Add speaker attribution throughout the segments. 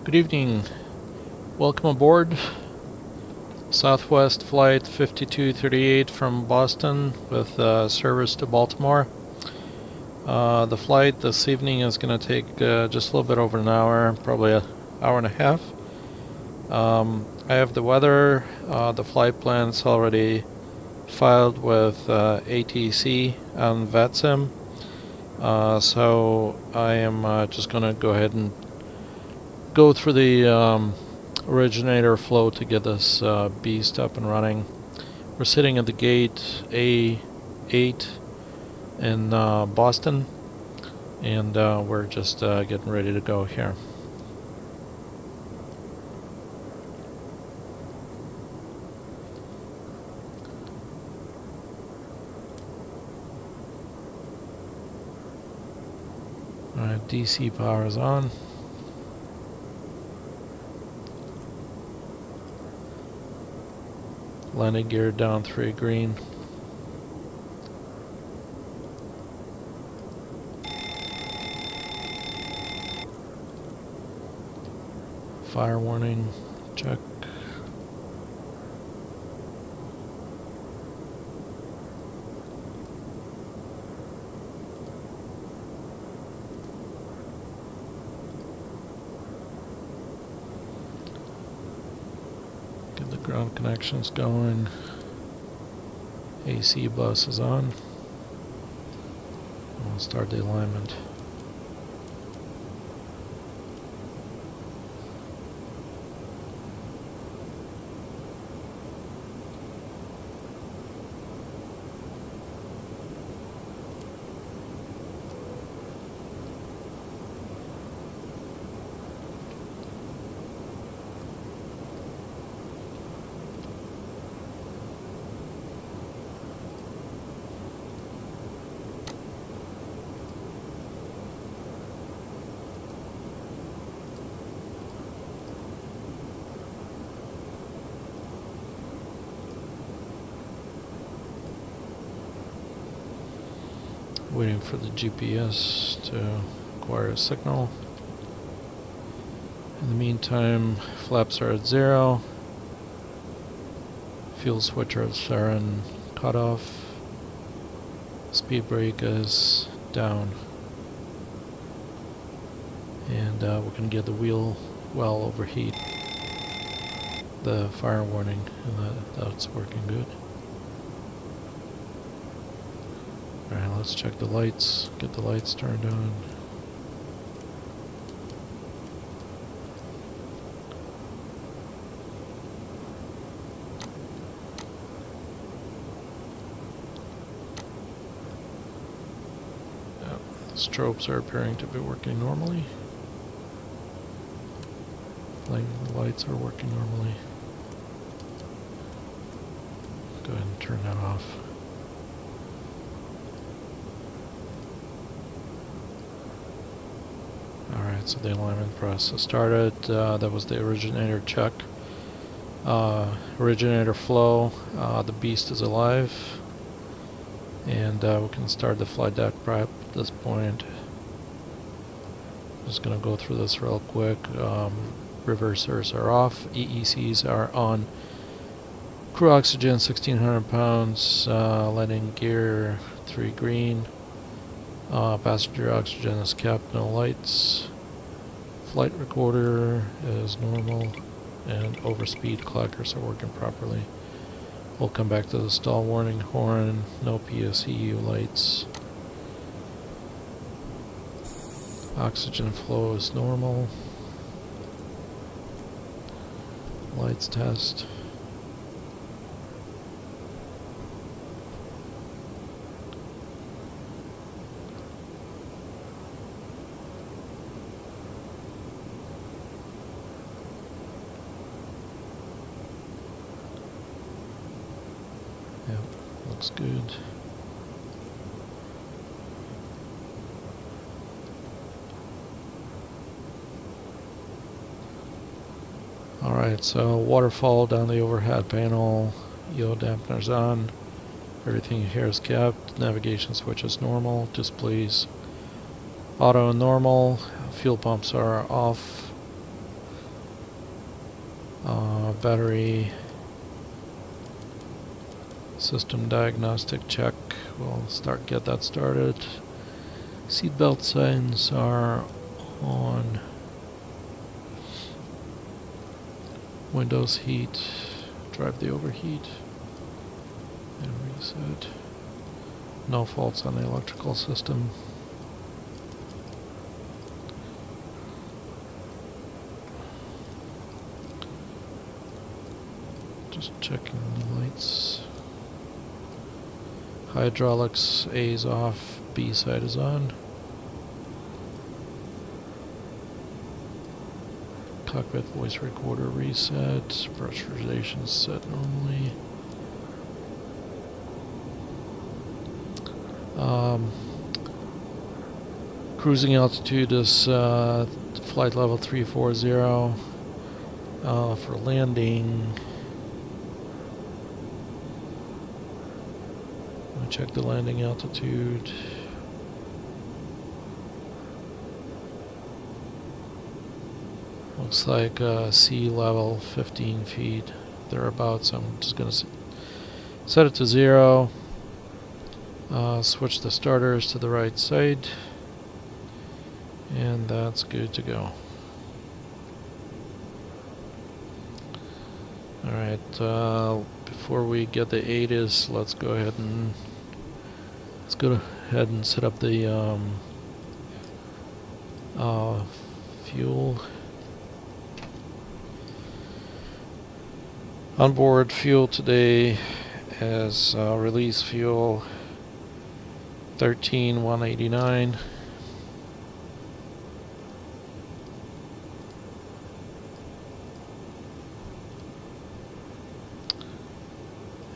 Speaker 1: Good evening. Welcome aboard Southwest Flight 5238 from Boston with service to Baltimore. The flight this evening is going to take just a little bit over an hour, probably an hour and a half. I have the weather, the flight plan's already filed with ATC and VetSim. So I am just going to go ahead and go through the originator flow to get this beast up and running. We're sitting at the gate A8 in Boston, and we're just getting ready to go here. Alright, DC power is on. Landing gear down 3 green. Fire warning, check. Get the ground connections going. AC bus is on. We'll start the alignment. Waiting for the GPS to acquire a signal. In the meantime, flaps are at 0. Fuel switchers are in cutoff. Speed brake is down. And we can get the wheel well overheat. The fire warning, and that's working good. Alright, let's check the lights, get the lights turned on. Yep, the strobes are appearing to be working normally. The lights are working normally. Go ahead and turn that off. Alright, so the alignment process started. That was the originator check. Originator flow. The beast is alive. And we can start the flight deck prep at this point. Just going to go through this real quick. Reversers are off. EECs are on. Crew oxygen 1600 pounds. Landing gear 3 green. Passenger oxygen is capped, no lights. Flight recorder is normal, and overspeed clackers are working properly. We'll come back to the stall warning horn, no PSEU lights. Oxygen flow is normal. Lights test. Yep, looks good. Alright, so waterfall down the overhead panel, yaw dampeners on, everything here is kept, navigation switch is normal, displays auto and normal, fuel pumps are off, Battery system diagnostic check. We'll get that started. Seatbelt signs are on. Windows heat. Drive the overheat. And reset. No faults on the electrical system. Just checking the lights. Hydraulics, A is off, B side is on. Cockpit voice recorder reset. Pressurization set normally. Cruising altitude is flight level 340. For landing, check the landing altitude. Looks like sea level 15 feet thereabouts. I'm just going to set it to 0. Switch the starters to the right side, and that's good to go. Alright, before we get the ATIS, let's go ahead and set up the fuel. Onboard fuel today as release fuel 13,189.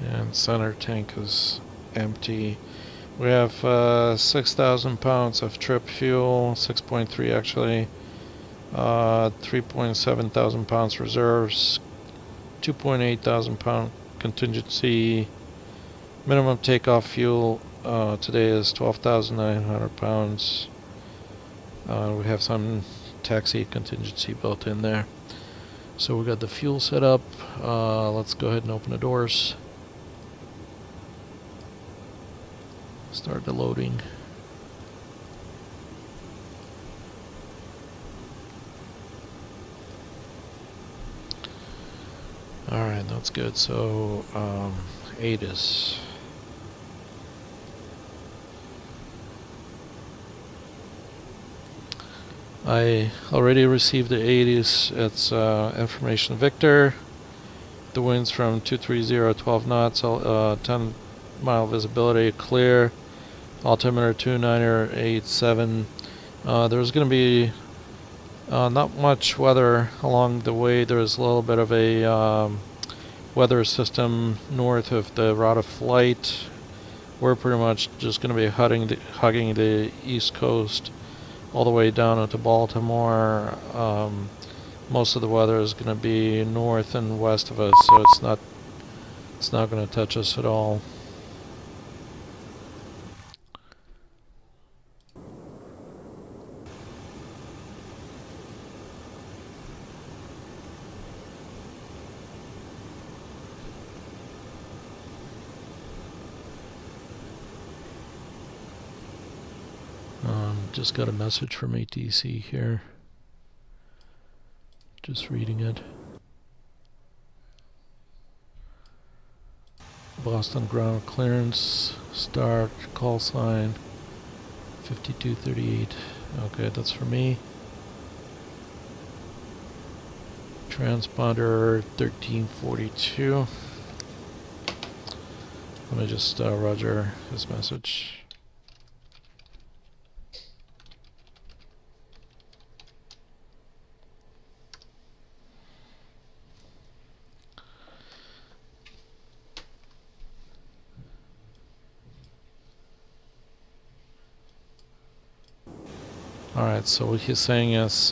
Speaker 1: And center tank is empty. We have 6,000 pounds of trip fuel, 6.3 actually, 3.7 thousand pounds reserves, 2.8 thousand pound contingency. Minimum takeoff fuel today is 12,900 pounds. We have some taxi contingency built in there. So we got the fuel set up. Let's go ahead and open the doors. Start the loading. Alright, that's good. So, ATIS. I already received the ATIS. It's information Victor. The wind's from 230, 12 knots, 10 mile visibility, clear. Altimeter 2987. There's going to be not much weather along the way. There's a little bit of a weather system north of the route of flight. We're pretty much just going to be hugging the east coast all the way down into Baltimore. Most of the weather is going to be north and west of us, so it's not going to touch us at all. Just got a message from ATC here. Just reading it. Boston ground clearance, start, call sign, 5238. Okay, that's for me. Transponder 1342. Let me just roger his message. Alright, so what he's saying is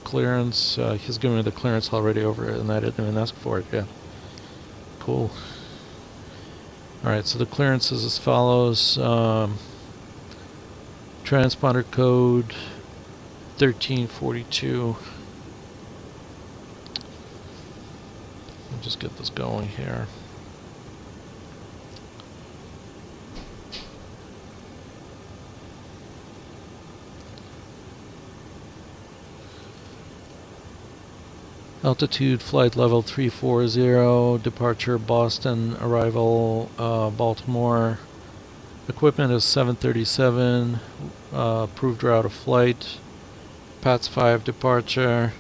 Speaker 1: clearance. He's giving me the clearance already over it, and I didn't even ask for it yet. Cool. Alright, so the clearance is as follows. Transponder code 1342. just get this going here. Altitude, flight level 340, departure Boston, arrival Baltimore. Equipment is 737, approved route of flight, PATS 5 departure.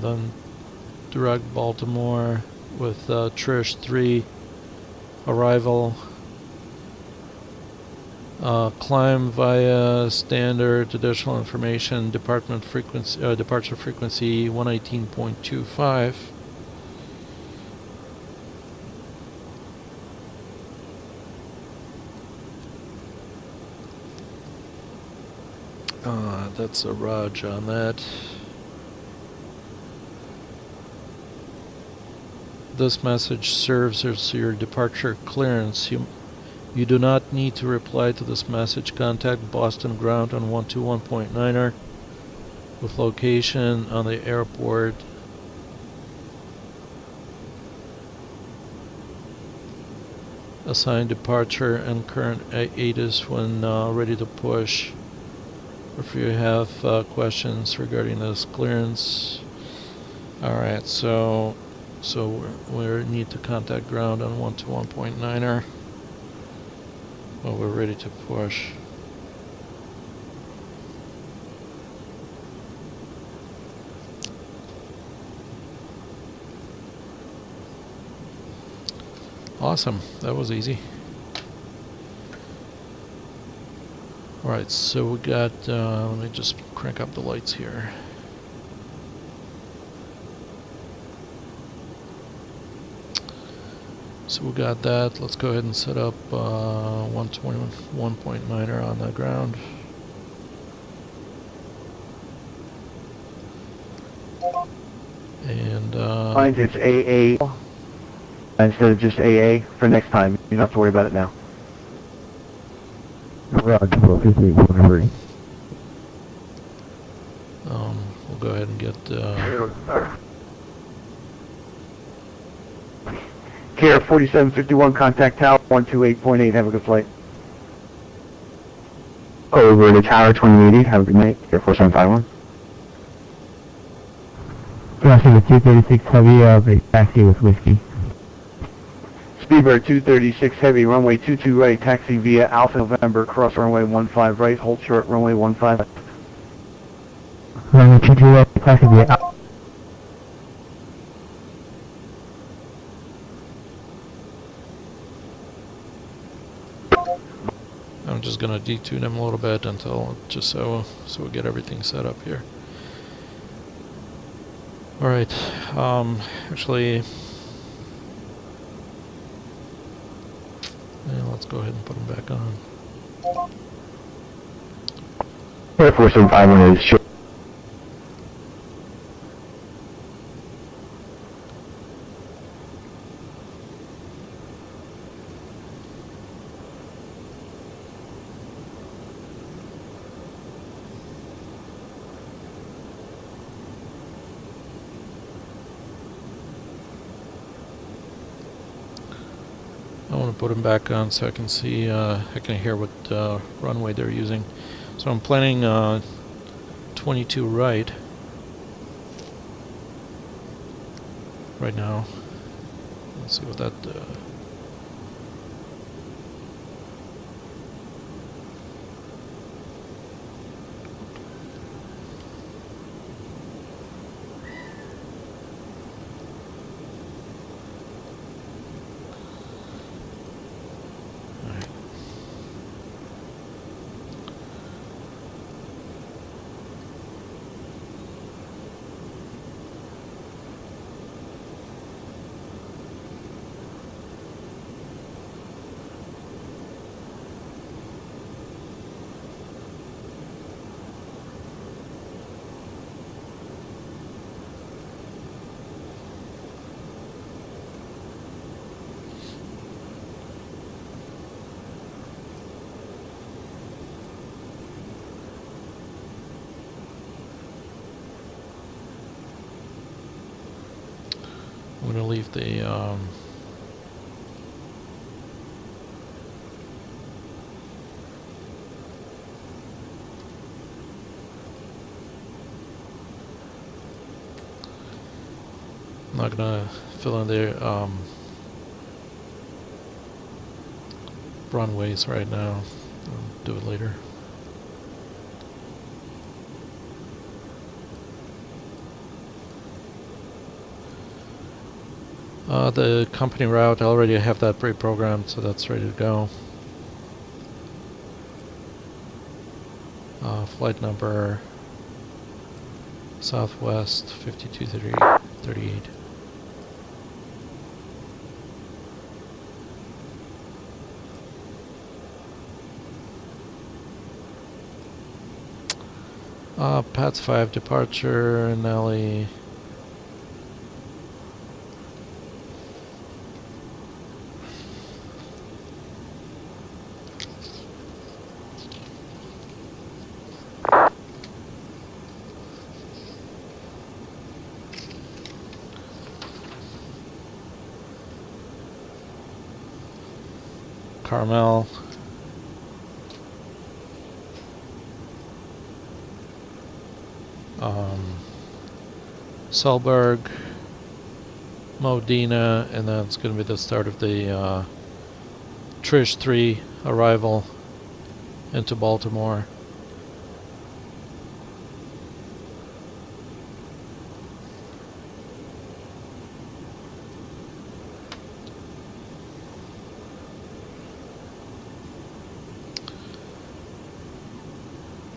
Speaker 1: Then direct Baltimore with Trish 3 arrival. Climb via standard additional information departure frequency 118.25. That's a Raj on that. This message serves as your departure clearance. You do not need to reply to this message. Contact Boston Ground on 121.9er with location on the airport. Assign departure and current ATIS when ready to push. If you have questions regarding this clearance. Alright, so we need to contact ground on 121.9er. Well, we're ready to push. Awesome, that was easy. Alright, so we got, let me just crank up the lights here. So we got that. Let's go ahead and set up 121.9er on the ground. And
Speaker 2: Find it's AA instead of just AA for next time. You don't have to worry about it now.
Speaker 3: Roger, whatever.
Speaker 1: We'll go ahead and get
Speaker 2: Care 4751, contact tower 128.8. Have a good flight. Over to tower 2080. Have a good night. Care 4751.
Speaker 3: Crossing the 236 heavy, taxi with whiskey.
Speaker 2: Speedbird 236 heavy, runway 22 right, taxi via Alpha November, cross runway 15 right, hold short, runway 15 left.
Speaker 3: Runway 22 right, taxi via Alpha.
Speaker 1: I'm just gonna detune him a little bit until just so we get everything set up here. All right, actually, yeah, let's go ahead and put him back on.
Speaker 2: Air Force 751 is short.
Speaker 1: I want to put them back on so I can see, I can hear what runway they're using. So I'm planning 22 right now. Let's see what that. I'm gonna leave the I'm not gonna fill in the runways right now. I'll do it later. The company route, I already have that pre-programmed, so that's ready to go. Flight number Southwest 5238. PATS 5 departure, Nelly. Carmel. Solberg, Modena, and then it's going to be the start of the Trish 3 arrival into Baltimore.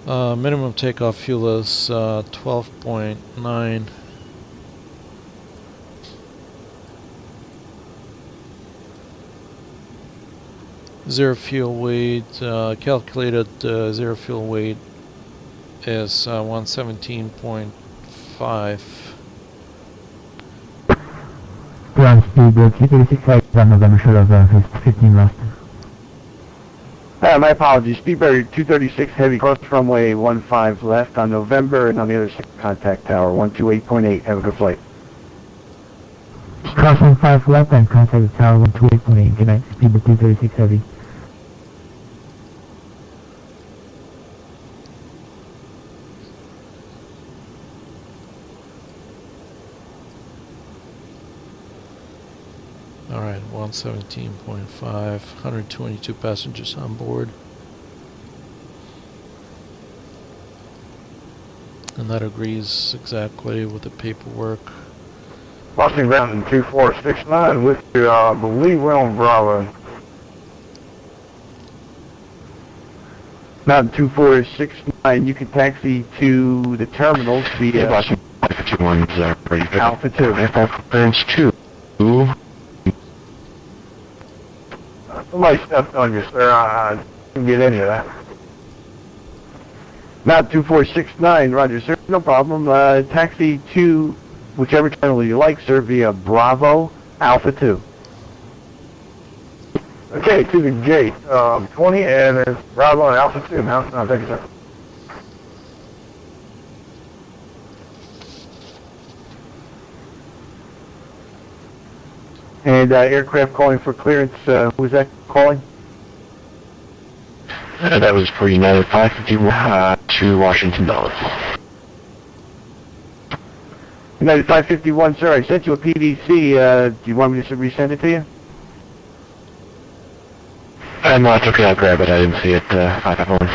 Speaker 1: Minimum takeoff fuel is 12.9. Zero fuel weight, calculated zero fuel weight is 117.5.
Speaker 3: Ground speed 236 on November short of 15 left.
Speaker 2: My apologies. Speedbird 236 heavy cross runway 15 left on November, and on the other side, contact tower 128.8. Have a good flight.
Speaker 3: Crossing 5 left and contact the tower 128.8. Good night. Speedbird 236 heavy.
Speaker 1: Alright, 117.5, 122 passengers on board. And that agrees exactly with the paperwork.
Speaker 2: Crossing ground 2469 with you, I believe we're on Bravo. Mountain 2469, you can taxi to the terminals via Alpha 2.
Speaker 4: Clearance 2.
Speaker 2: Somebody stepped on you, sir. I didn't get any of that. Mountain 2469, roger, sir. No problem. Taxi to whichever terminal you like, sir, via Bravo Alpha 2. Okay, to the gate 20, and there's Bravo and Alpha 2. Mountain, thank you, sir. And aircraft calling for clearance, who was that calling?
Speaker 4: That was for United 551 to Washington Dulles.
Speaker 2: United 551, sir, I sent you a PDC. Do you want me to resend it to you?
Speaker 4: No, it's okay, I'll grab it. I didn't see it. 551.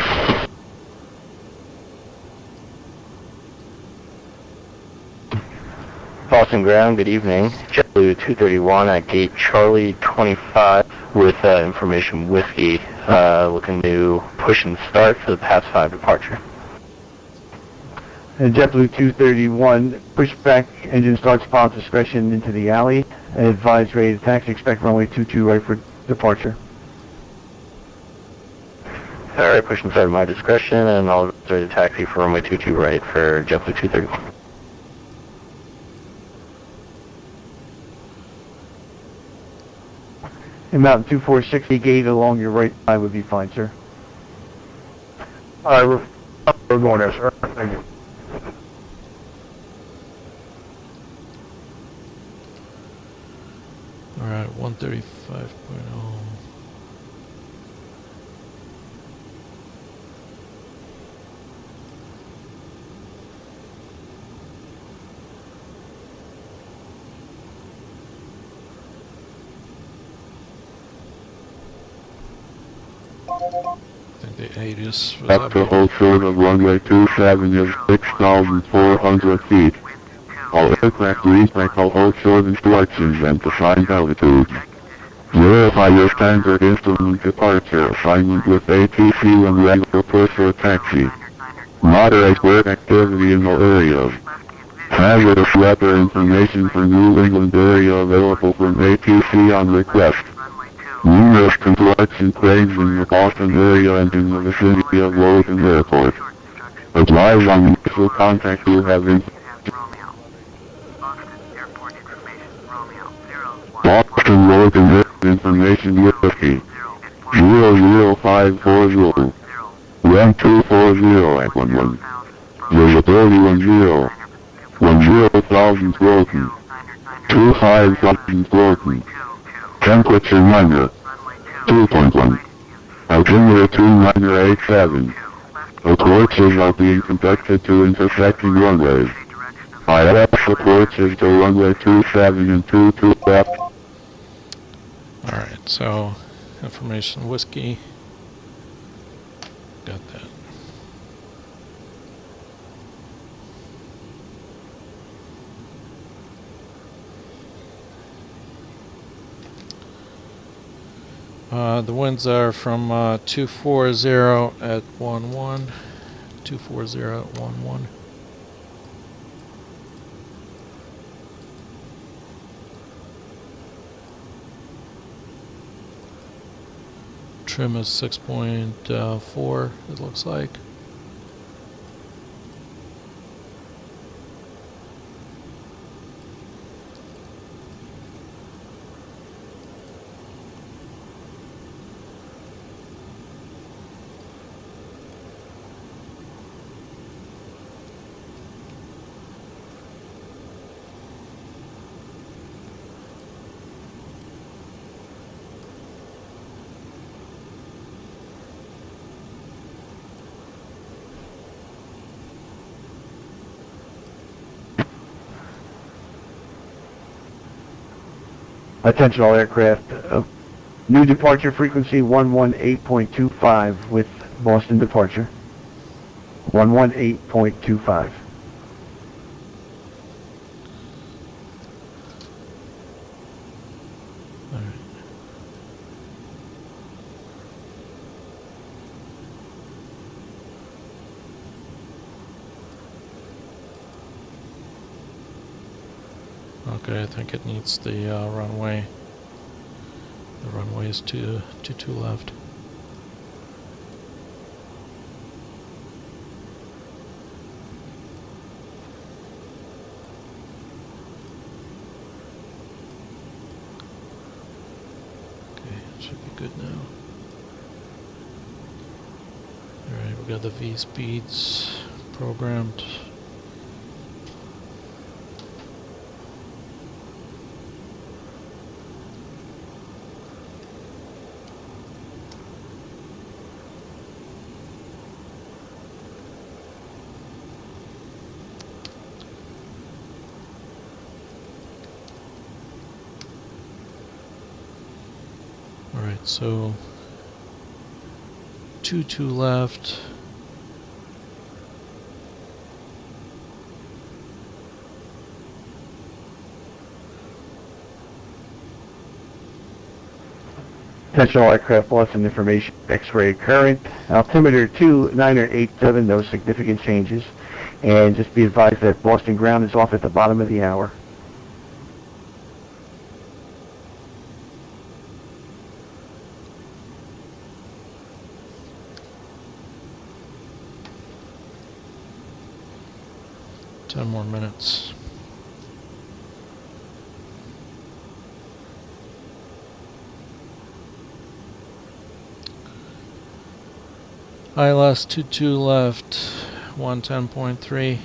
Speaker 5: Boston Ground, good evening. JetBlue 231 at gate Charlie 25 with information whiskey. Looking to push and start for the PATS 5 departure.
Speaker 2: And JetBlue 231, push back, engine starts, pilot discretion into the alley. Advise ready to taxi, expect runway 22 right for departure.
Speaker 5: Alright, push and start at my discretion, and I'll ready to taxi for runway 22 right for JetBlue 231.
Speaker 2: And Mountain 2460 gate along your right side would be fine, sir. Alright, we're going there, sir. Thank you.
Speaker 1: Alright, 135.0. I think the 80s was
Speaker 4: Up to
Speaker 1: updated.
Speaker 4: hold short of runway 27 is 6,400 feet. All aircraft respect all hold short instructions and assigned altitude. Verify your standard instrument departure assignment with ATC when ready for push or taxi. Moderate work activity in all areas. Hazardous weather information for New England area available from ATC on request. Numerous construction cranes in the Boston area and in the vicinity of Logan Airport. Advise on mutual contact who have Boston Logan information whiskey 00540 Run 240 at 11 Visibility 10,000 broken 25,000 broken Temperature minor 2.1 Altimeter 2987 Approaches are being conducted to intersecting runways. ILS approaches to runway 27 and 22 left.
Speaker 1: Alright, so information whiskey. Got that. The winds are from 240 at 11. 240 at 11. Trim is 6.4, it looks like.
Speaker 2: Attention all aircraft. New departure frequency 118.25 with Boston departure. 118.25.
Speaker 1: Alright. Okay, I think it needs the runway. The runway is to left. Okay, it should be good now. Alright, we got the V speeds programmed. Alright, so 22 left.
Speaker 2: Attention all aircraft Boston information. X-ray current. Altimeter 2987, no significant changes. And just be advised that Boston ground is off at the bottom of the hour.
Speaker 1: Ten more minutes. ILS 22 left, 110.3.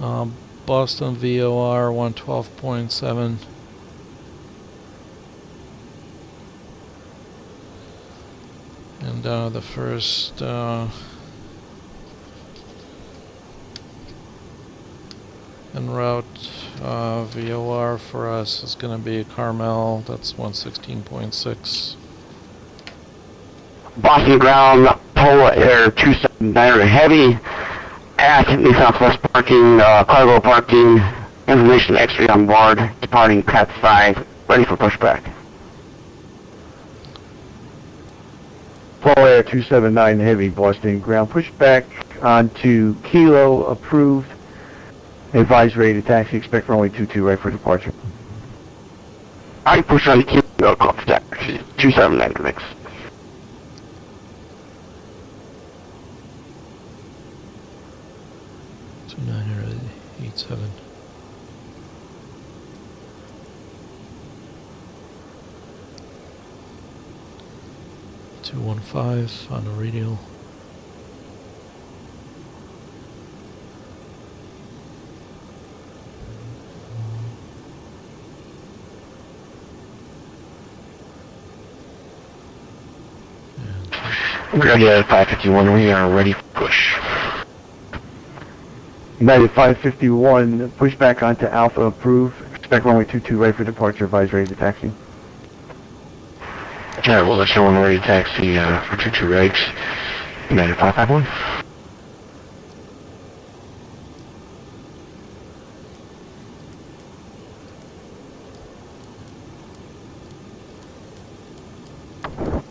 Speaker 1: Boston VOR 112.7. And the first en route VOR for us is going to be Carmel. That's 116.6.
Speaker 2: Boston ground, Polar Air 279 heavy, at the southwest parking, cargo parking, information X-ray on board, departing Pat 5, ready for pushback. Polar Air 279 heavy, Boston ground, pushback onto Kilo, approved, advised ready to taxi, expect runway 22 right for departure. I push on Kilo, call for taxi, 279 connects.
Speaker 1: 2987. .215 on the radial.
Speaker 2: We're ready at 551, we are ready for push. United 551, pushback onto Alpha, approved. Expect runway 22 right for departure, advise ready to taxi. Alright, well, let's show one ready to taxi for 22 right. United 551.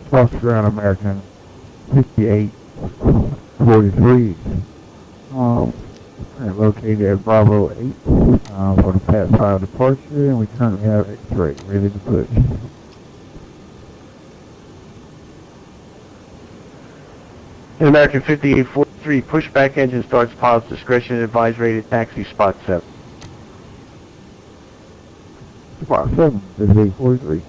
Speaker 3: Boston ground American 5843. Located at Bravo 8 for the Pat 5 departure, and we currently have X-ray ready to push.
Speaker 2: American 5843, pushback engine starts, pilots discretion, advise ready to taxi, spot 7.
Speaker 3: Spot 7, 5843.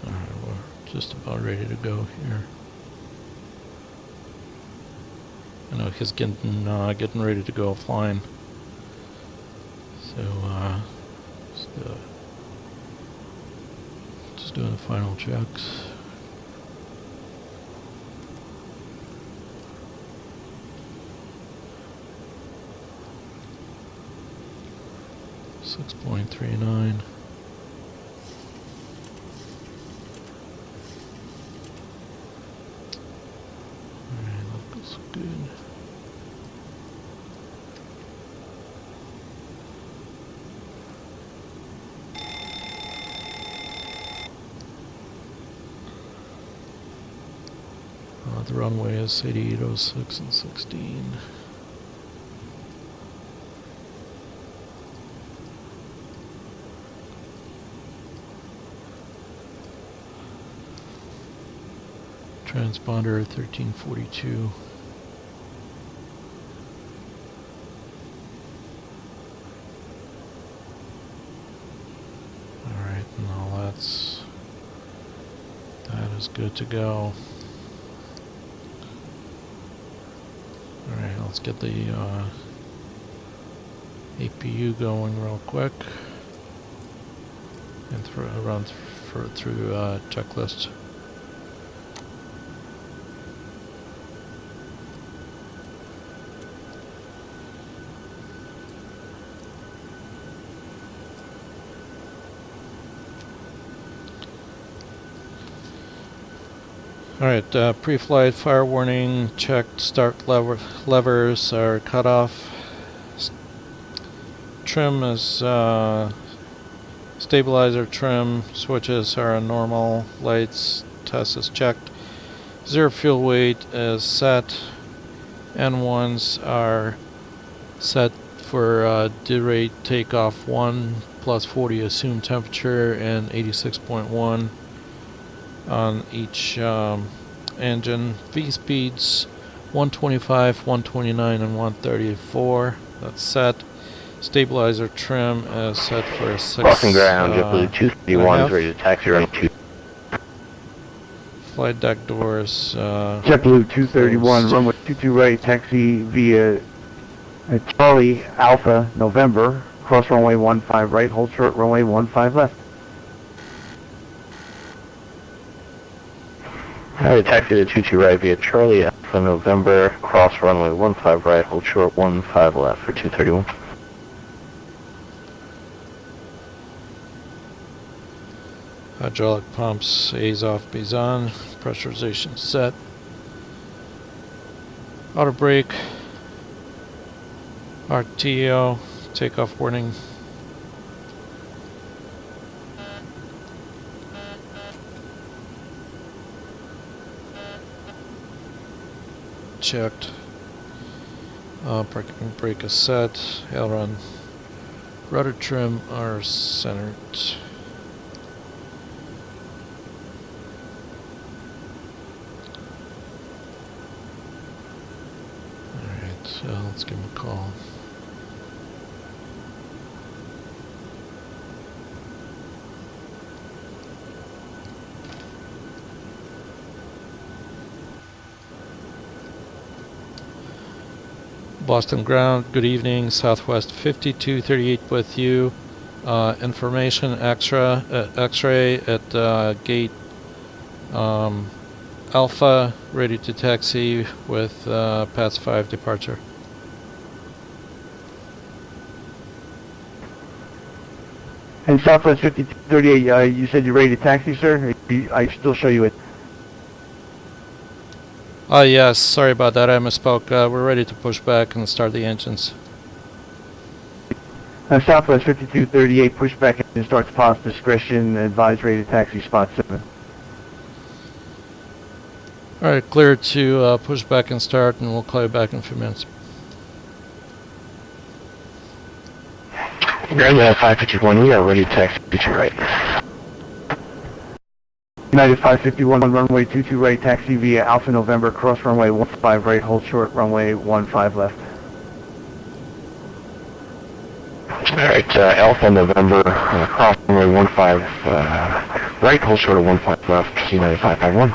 Speaker 1: Alright, we're just about ready to go here. I know he's getting ready to go offline. So just doing the final checks. .39. Alright, that looks good. The runway is 8806 and 16. Transponder 1342. Alright, now that is good to go. Alright, let's get the APU going real quick and run through checklist. Alright, pre-flight fire warning checked, start levers are cut off. Trim is stabilizer trim, switches are normal, lights test is checked. Zero fuel weight is set. N1s are set for derate takeoff 1 plus 40 assumed temperature and 86.1 on each engine. V speeds 125, 129, and 134. That's set. Stabilizer trim is set for 6.
Speaker 2: Boston ground, JetBlue 231 is ready to taxi runway 2.
Speaker 1: Flight deck doors.
Speaker 2: JetBlue 231,
Speaker 1: closed.
Speaker 2: runway 22 right, taxi via Charlie Alpha November, cross runway 15 right, hold short runway 15 left.
Speaker 5: Alright, taxi to 22 right via Charlie Alpha November, cross runway 15 right, hold short 15 left for 231.
Speaker 1: Hydraulic pumps, A's off, B's on. Pressurization set. Auto brake. RTO. Takeoff warning. Checked. Parking brake is set. Aileron. Rudder trim are centered. So let's give him a call. Boston ground, good evening, Southwest 5238 with you. Information X-ray at gate Alpha, ready to taxi with path 5 departure.
Speaker 2: And Southwest 5238, you said you're ready to taxi, sir? I still show you it.
Speaker 1: Oh yes, sorry about that, I misspoke. We're ready to push back and start the engines.
Speaker 2: Southwest 5238, push back and starts pause discretion, advise ready to taxi spot 7.
Speaker 1: Alright, clear to push back and start, and we'll call you back in a few minutes.
Speaker 5: Ground 551, we are ready to taxi to right.
Speaker 2: United 551, runway 22 right, taxi via Alpha November, cross runway 15 right, hold short runway 15 left.
Speaker 5: Alright, Alpha November, cross runway 15 right, hold short of 15 left, United 551.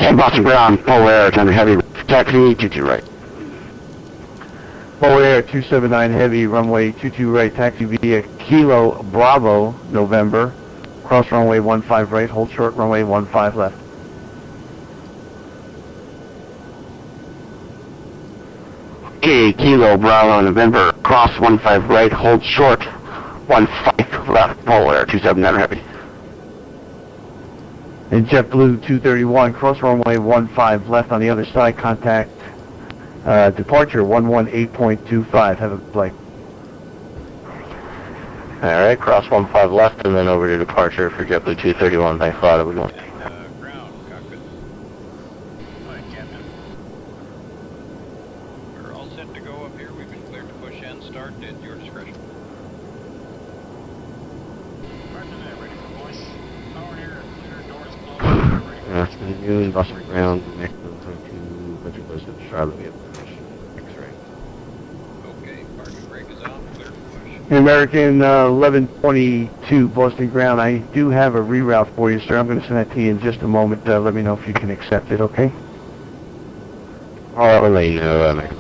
Speaker 5: And Boston ground, full air, turn heavy, taxi, 22 right.
Speaker 2: Full air 279 heavy, runway 22 right, taxi via Kilo Bravo November, cross runway 15 right, hold short runway 15 left.
Speaker 5: Okay, Kilo Bravo November, cross 15 right, hold short, 15 left, full air, 279 heavy.
Speaker 2: And JetBlue 231, cross runway 15 left on the other side, contact departure 118.25, have a flight.
Speaker 5: Alright, cross 15 left and then over to departure for JetBlue 231, thanks a lot, have a good one.
Speaker 6: Ground, cockpit. Hi, Captain. We're all set to go up here. We've been cleared to push and start at your discretion. Captain, ready for push. Power here. Clear doors closed.
Speaker 5: Afternoon, Boston ground, next to 22, Metro close to Charlotte, we have permission, X-ray.
Speaker 6: Okay, parking brake is out. Clear for push.
Speaker 2: American 1122 Boston ground, I do have a reroute for you, sir. I'm going to send that to you in just a moment. Let me know if you can accept it, okay?
Speaker 5: Alright, we'll let you know, thank you.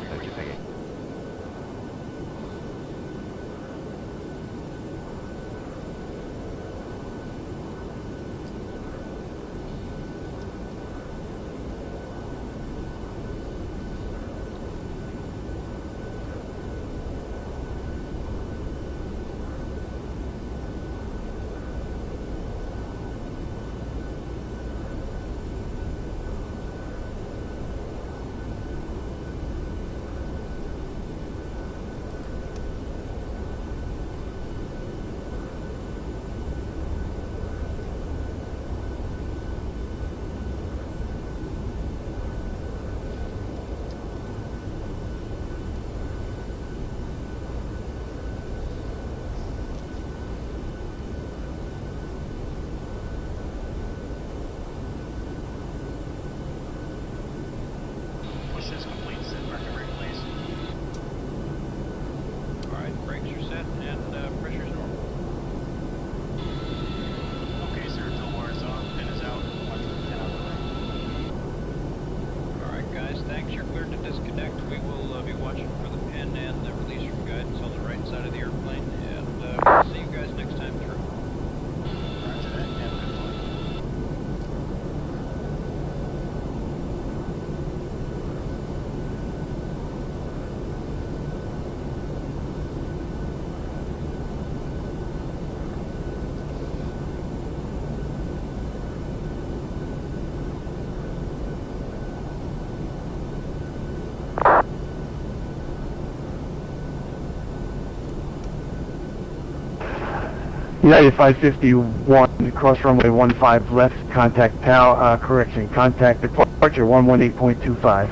Speaker 2: United 551, cross runway 15 left, contact contact departure 118.25.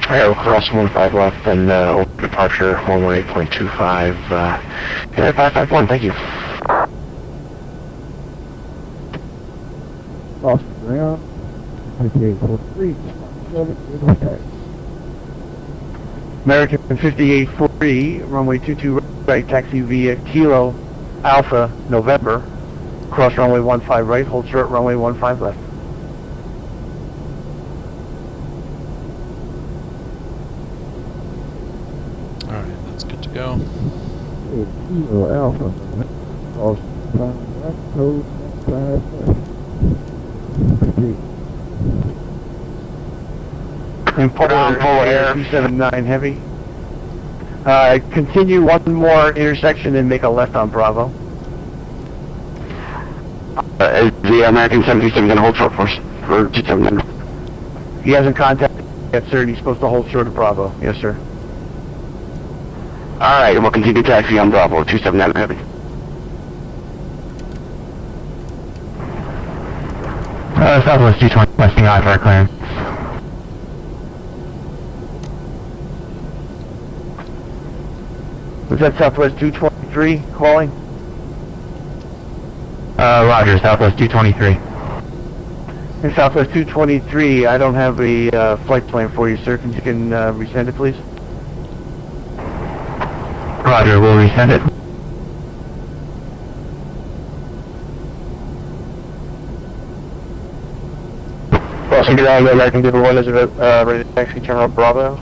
Speaker 5: Alright, we'll cross 15 left and departure 118.25. United 551, thank you.
Speaker 3: Boston ground, 5843, 7, attack.
Speaker 2: American 5843, runway 22 right, taxi via Kilo Alpha November, cross runway 15 right, hold short runway 15 left.
Speaker 1: Alright, that's good to go.
Speaker 3: Kilo Alpha, Boston ground, right, code 15 left.
Speaker 2: And full air 279 heavy. Continue one more intersection and make a left on Bravo.
Speaker 5: Is the American 737 going to hold short for us? For 279?
Speaker 2: He hasn't contacted yet, sir, and he's supposed to hold short of Bravo. Yes, sir.
Speaker 5: Alright, we'll continue taxi on Bravo, 279 heavy.
Speaker 2: Southwest 220, westing I for clearance. Was that Southwest 223 calling?
Speaker 5: Roger, Southwest 223.
Speaker 2: In Southwest 223, I don't have a flight plan for you, sir. Can you resend it, please?
Speaker 5: Roger, we'll resend it. Boston ground, American Diver 1 is ready to taxi terminal Bravo.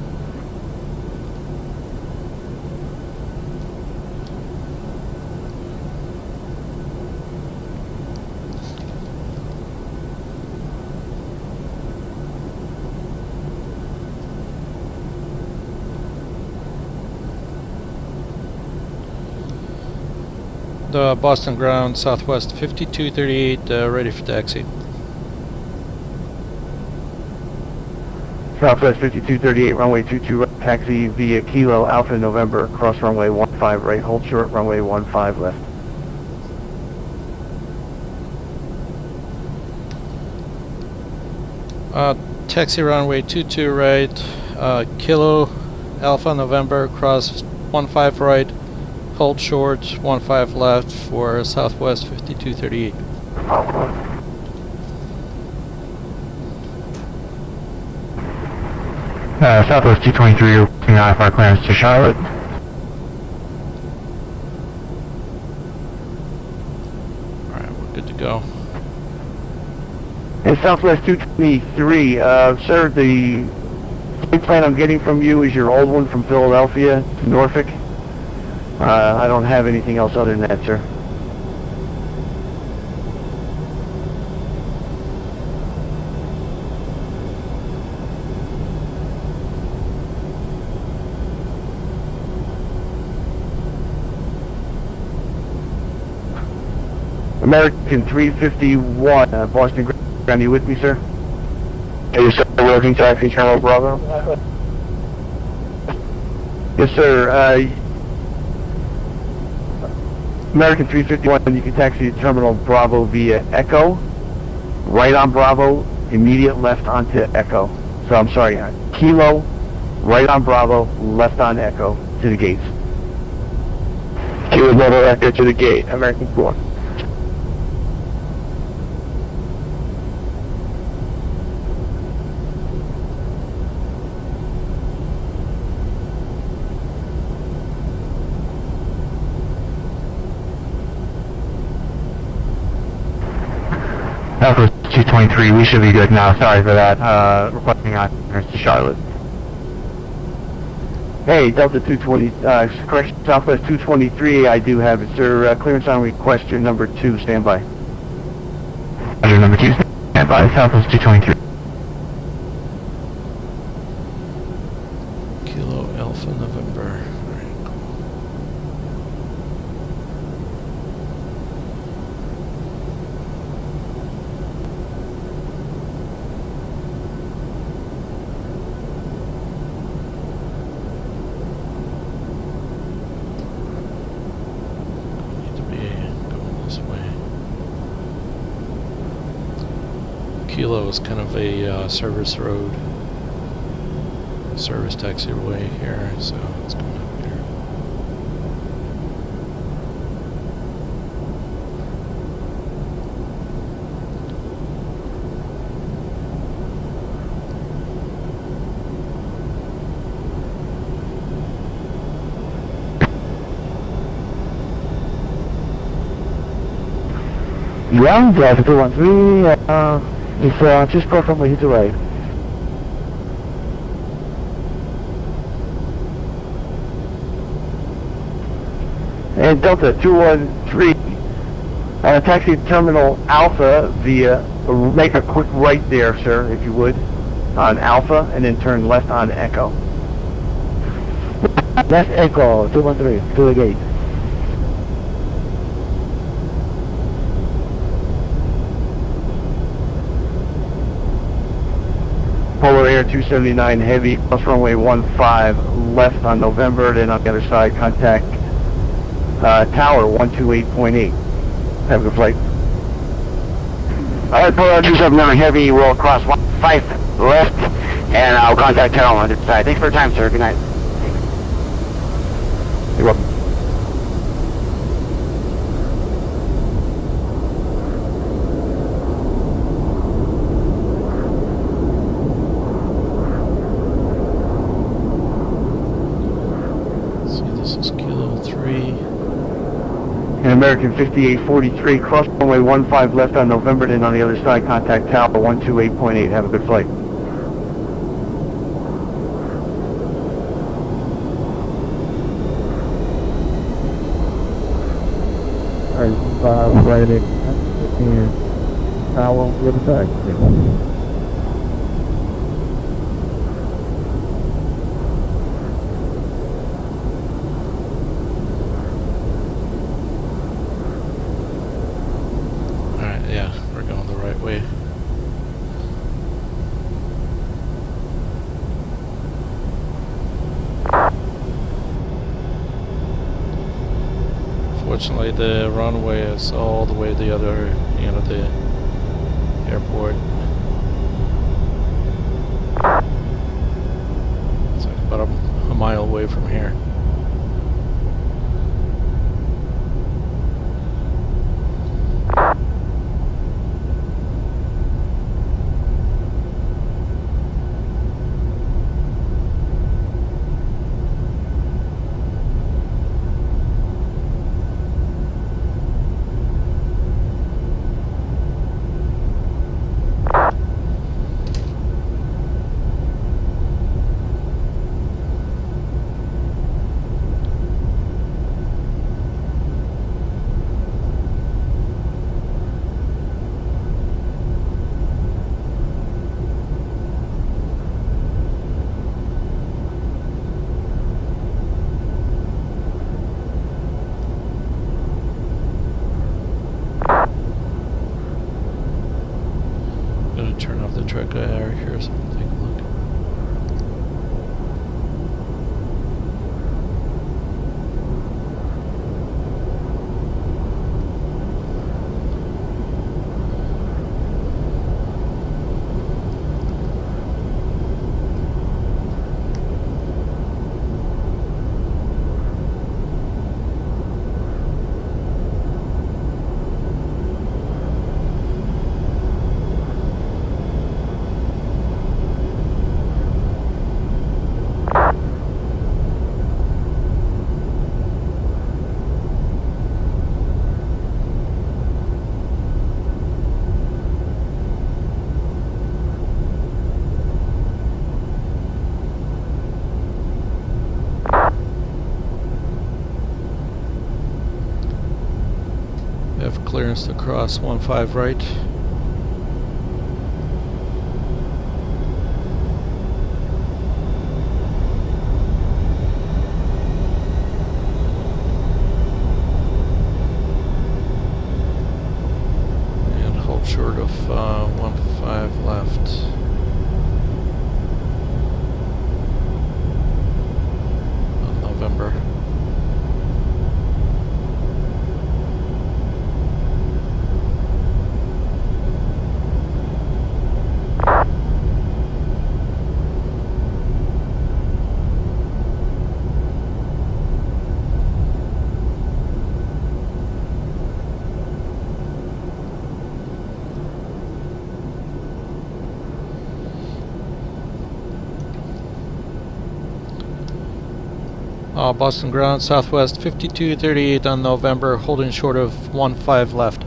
Speaker 1: The Boston ground, Southwest 5238, ready for taxi.
Speaker 2: Southwest 5238, runway 22 right, taxi via Kilo Alpha November, cross runway 15 right, hold short runway 15 left.
Speaker 1: Taxi runway 22 right, Kilo Alpha November, cross 15 right, hold short 15 left for Southwest 5238.
Speaker 2: Southwest 223, looking out for clearance to Charlotte.
Speaker 1: Alright, we're good to go.
Speaker 2: And Southwest 223, sir, the flight plan I'm getting from you is your old one from Philadelphia to Norfolk. I don't have anything else other than that, sir. American 351, Boston ground, you with me, sir?
Speaker 5: Are you still working taxi terminal Bravo?
Speaker 2: Yes, sir. American 351, you can taxi to Terminal Bravo via Echo, right on Bravo, immediate left onto Echo. So I'm sorry, Kilo, right on Bravo, left on Echo, to the gates.
Speaker 5: Kilo Bravo Echo to the gate, American 4.
Speaker 2: Southwest 223, we should be good now. Sorry for that. Requesting honors to Charlotte. Hey, Delta 220, correction, Southwest 223, I do have it, sir. Clearance on request, your number 2, stand by. Roger, number 2, stand by, Southwest 223.
Speaker 1: Kilo Alpha November. Alright, cool. Kilo is kind of a service road, service taxiway here, so it's coming up here.
Speaker 2: Ground, Delta 213, it's just go from hit to right. And Delta 213, taxi terminal Alpha via, make a quick right there, sir, if you would, on Alpha, and then turn left on Echo. Left Echo, 213, to the gate. Polar Air 279 Heavy, cross runway 15 left on November, then on the other side contact Tower 128.8. Have a good flight. Alright, Polar Air 279 Heavy, we'll cross 15 left, and I'll contact Tower on the other side. Thanks for your time, sir. Good night. You're welcome. American 5843, cross runway 15 left on November, then on the other side contact Tower 128.8. Have a good flight.
Speaker 3: Alright, 5 right at 10, Tower on the other side.
Speaker 1: Unfortunately, the runway is all the way the other end of the airport. It's like about a mile away from here. Turn off the track air here, so we'll take a look. Clearance to cross 15 right. And hold short of 15 left. On November. Boston ground, southwest 5238 on November, holding short of 15 left.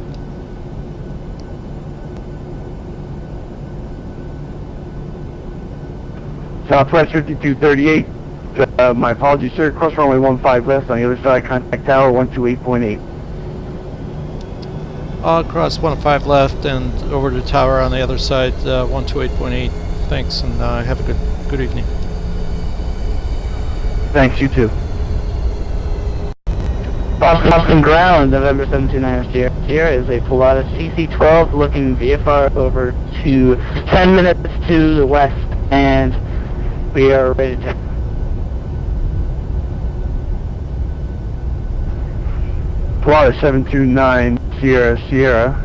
Speaker 2: Southwest 5238. My apologies, sir. Cross runway 15 left. On the other side, contact tower 128.8.
Speaker 1: Cross 15 left and over to tower on the other side, 128.8. Thanks, and have a good evening.
Speaker 2: Thanks, you too.
Speaker 5: Boston ground, November 17 Sierra is a Pilatus CC-12 looking VFR over to 10 minutes to the west, and we are ready to...
Speaker 2: Pilatus 729 Sierra,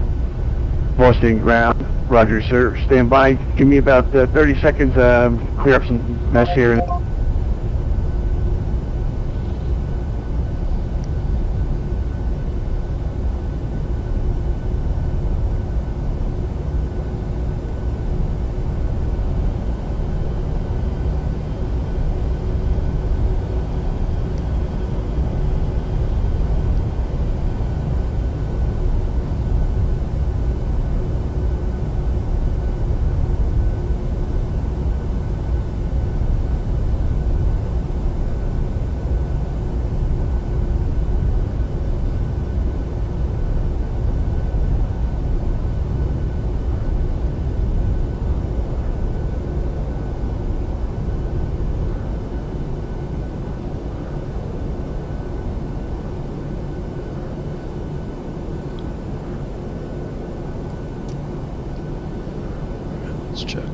Speaker 2: Boston ground. Roger, sir. Stand by. Give me about 30 seconds. Clear up some mess here.
Speaker 1: Let's check.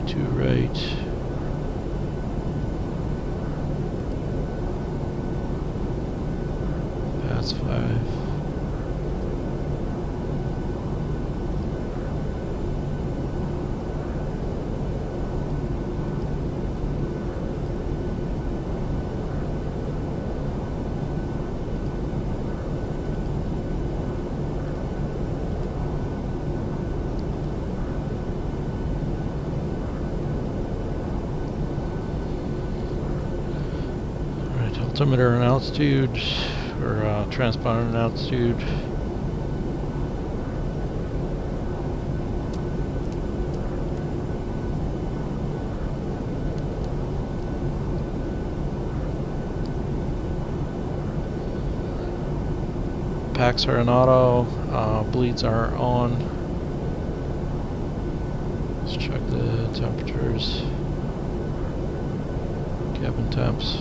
Speaker 1: Two right. Pass 5. Altimeter and altitude, or transponder and altitude. Packs are in auto, bleeds are on. Let's check the temperatures. Cabin temps.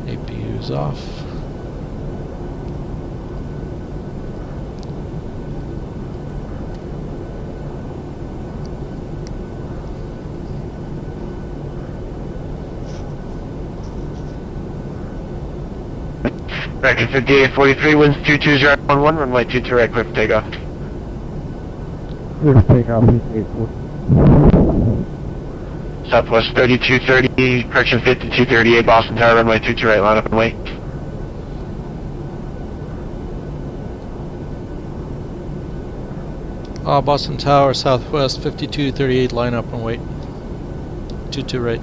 Speaker 1: APU's off.
Speaker 5: Record 5843, winds 22011, runway 22 right, clear for takeoff.
Speaker 3: Clear for takeoff, 5840.
Speaker 5: Southwest 3230, correction 5238, Boston Tower, runway 22 right, line up and wait.
Speaker 1: Boston Tower, southwest 5238, line up and wait. 22 right.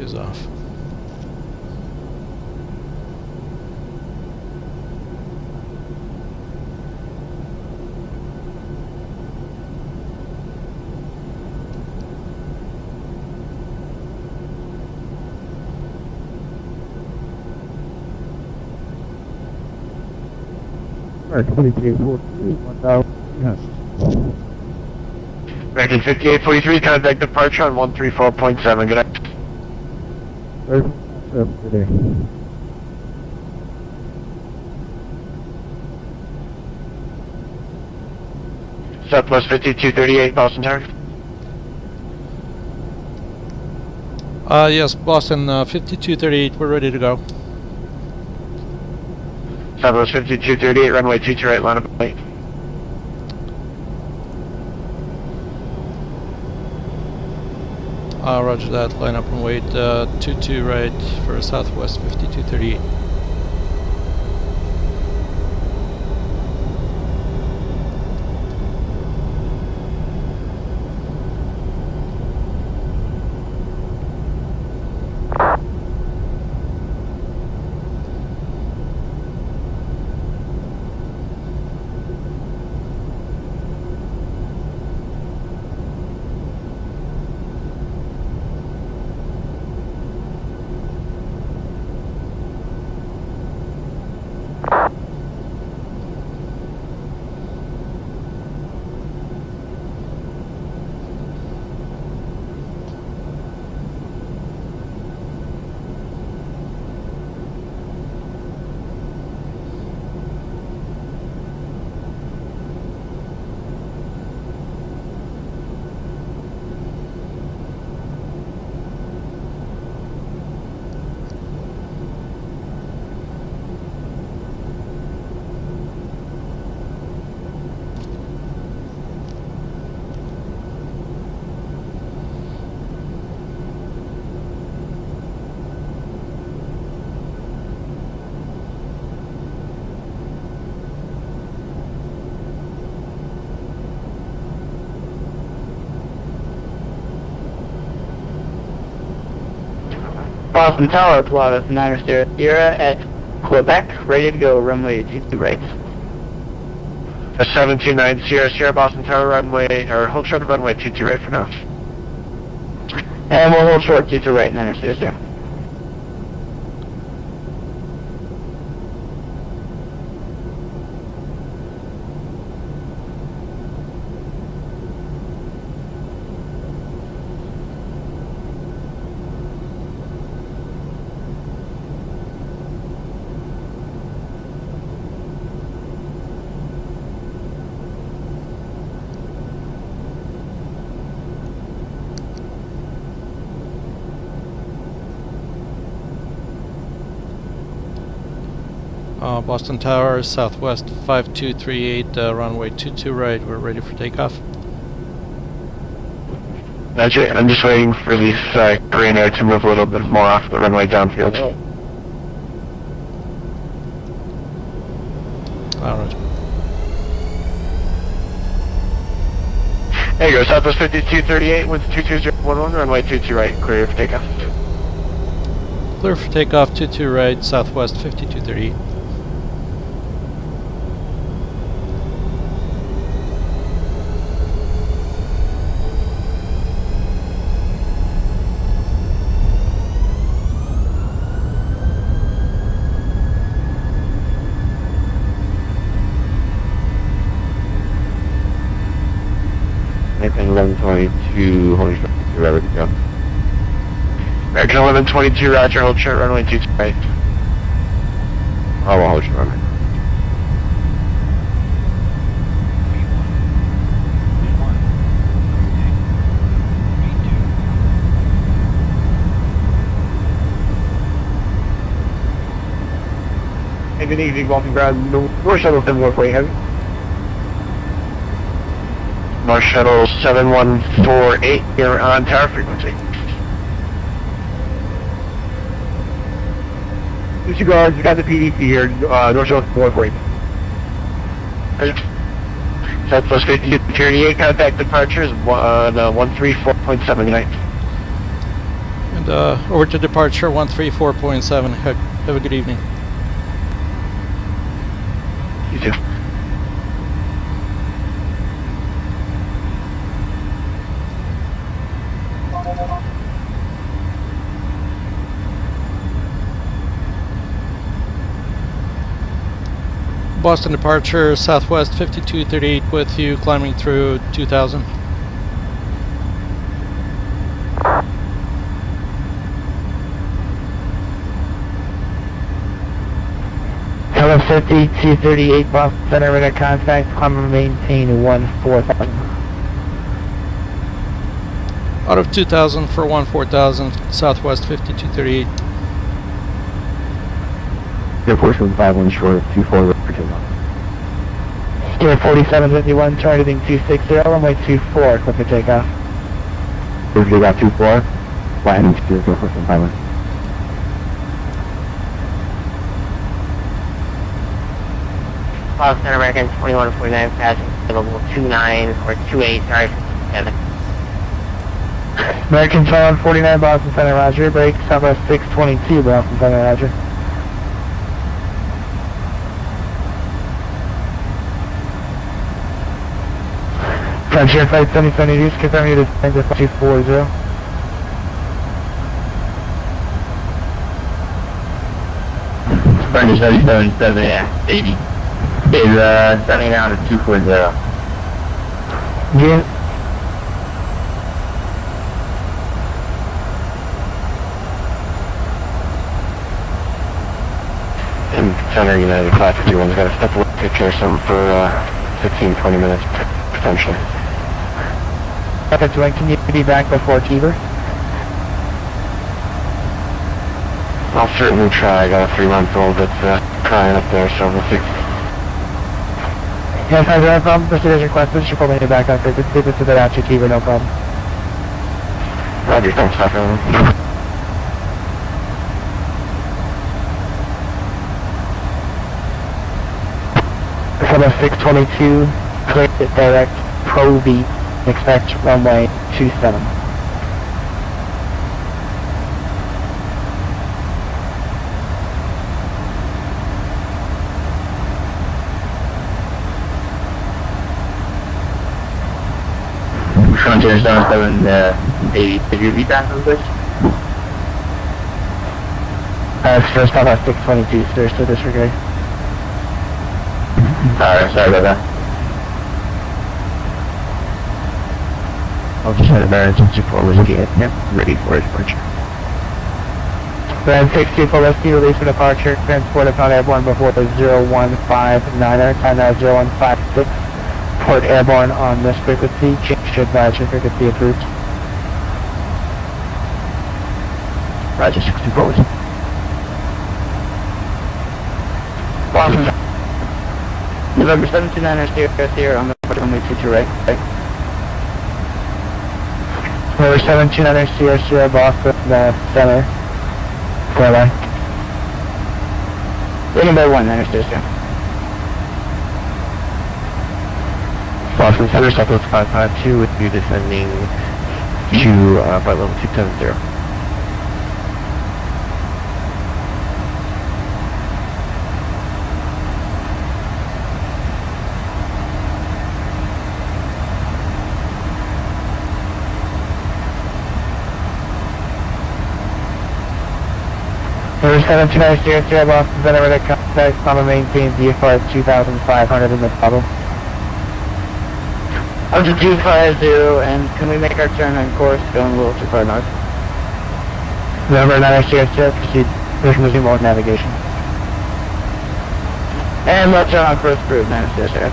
Speaker 1: is off.
Speaker 3: Alright, 2843, 1,300.
Speaker 2: American 5843, contact departure on 134.7. Good night.
Speaker 3: 34.7 today.
Speaker 2: Southwest 5238, Boston Tower.
Speaker 1: Yes, Boston 5238, we're ready to go.
Speaker 2: Southwest 5238, runway 22 right, line up late.
Speaker 1: Roger that, line up and wait, 22 right for Southwest 5238.
Speaker 5: Boston Tower, Pilatus 900 Sierra at Quebec, ready to go, runway 22 right.
Speaker 2: 729 Sierra, Sierra, Boston Tower, runway, or hold short of runway 22 right for now.
Speaker 5: And we'll hold short 22 right, 900 Sierra.
Speaker 1: Boston Tower, Southwest 5238, runway 22 right, we're ready for takeoff.
Speaker 2: That's it. I'm just waiting for these green air to move a little bit more off the runway downfield.
Speaker 1: Roger.
Speaker 2: There you go, Southwest 5238 with 22011, runway 22 right, clear for takeoff.
Speaker 1: Clear for takeoff, 22 right, Southwest 5238.
Speaker 2: Anything 1122, holy shit, you're ready to go. American 1122, roger, hold short, runway 22 right. I will hold short, runway. Anything easy, Baltimore ground, North Shuttle 714, heavy. North Shuttle 7148, you're on tower frequency. Disregard, you got the PDC here, North Shuttle 748. Southwest 5238, contact departures on 134.7 tonight.
Speaker 1: And over to departure 134.7. Have a good evening.
Speaker 2: You too.
Speaker 1: Boston departure, Southwest 5238 with you, climbing through 2000.
Speaker 2: Hello 5238 Boston Center, radar contact, climb and maintain 14,000.
Speaker 1: Out of 2000 for 14,000, Southwest 5238.
Speaker 2: Airport 51 short of 24 for 2 miles. Air 4751, targeting 260, runway 24, click for takeoff. If you got 24, landing to Air Force 51.
Speaker 5: Boston American 2149 passing available 29 or 28, sorry, 7.
Speaker 2: American 2149 Boston Center, roger. Break, Southwest 622 Boston Center, roger. Frontier Flight 7070, confirm you to descend to 240.
Speaker 5: Frontier 777, yeah, 80. Is setting down to 240.
Speaker 2: Yeah.
Speaker 5: And Center United 551's got a step away picture or something for 15-20 minutes, potentially.
Speaker 2: 551, can you be back before Keeper?
Speaker 5: I'll certainly try. I got a 3-month-old that's crying up there, so we'll see.
Speaker 2: Yes, I have no problem. Proceed as requested. Should pull me back on frequency. This is out your Keeper, no problem.
Speaker 5: Roger, thanks, Dr.
Speaker 2: Summer 622, clear it direct, Pro V, expect runway 27.
Speaker 5: Frontier 778, could you repeat that real quick?
Speaker 2: First stop at 622, sir, so disregard.
Speaker 5: Alright, sorry about that.
Speaker 2: I'll just head emergency for whiskey. Yep, ready for departure. Grand 624 Rescue, release for departure. Transport if not airborne before the 0159er, time now 0156. Port airborne on this frequency. Change to advisory frequency approved. Roger, 64 Whiskey. Boston. November 729er, Sierra, on the runway 22 right. November 729er, Sierra, Boston, center. Clear. Waiting by 1, understood, sir. Boston Center, Southwest 552 with you descending to flight level 270. Number 729 Sierra, Boston Center, radar contact, Palmer maintain VFR 2500 in the problem. Up to 250, and can we make our turn on course, going a little too far north? November 9 Sierra, proceed with resume mode navigation. And left turn on course approved, 9 Sierra.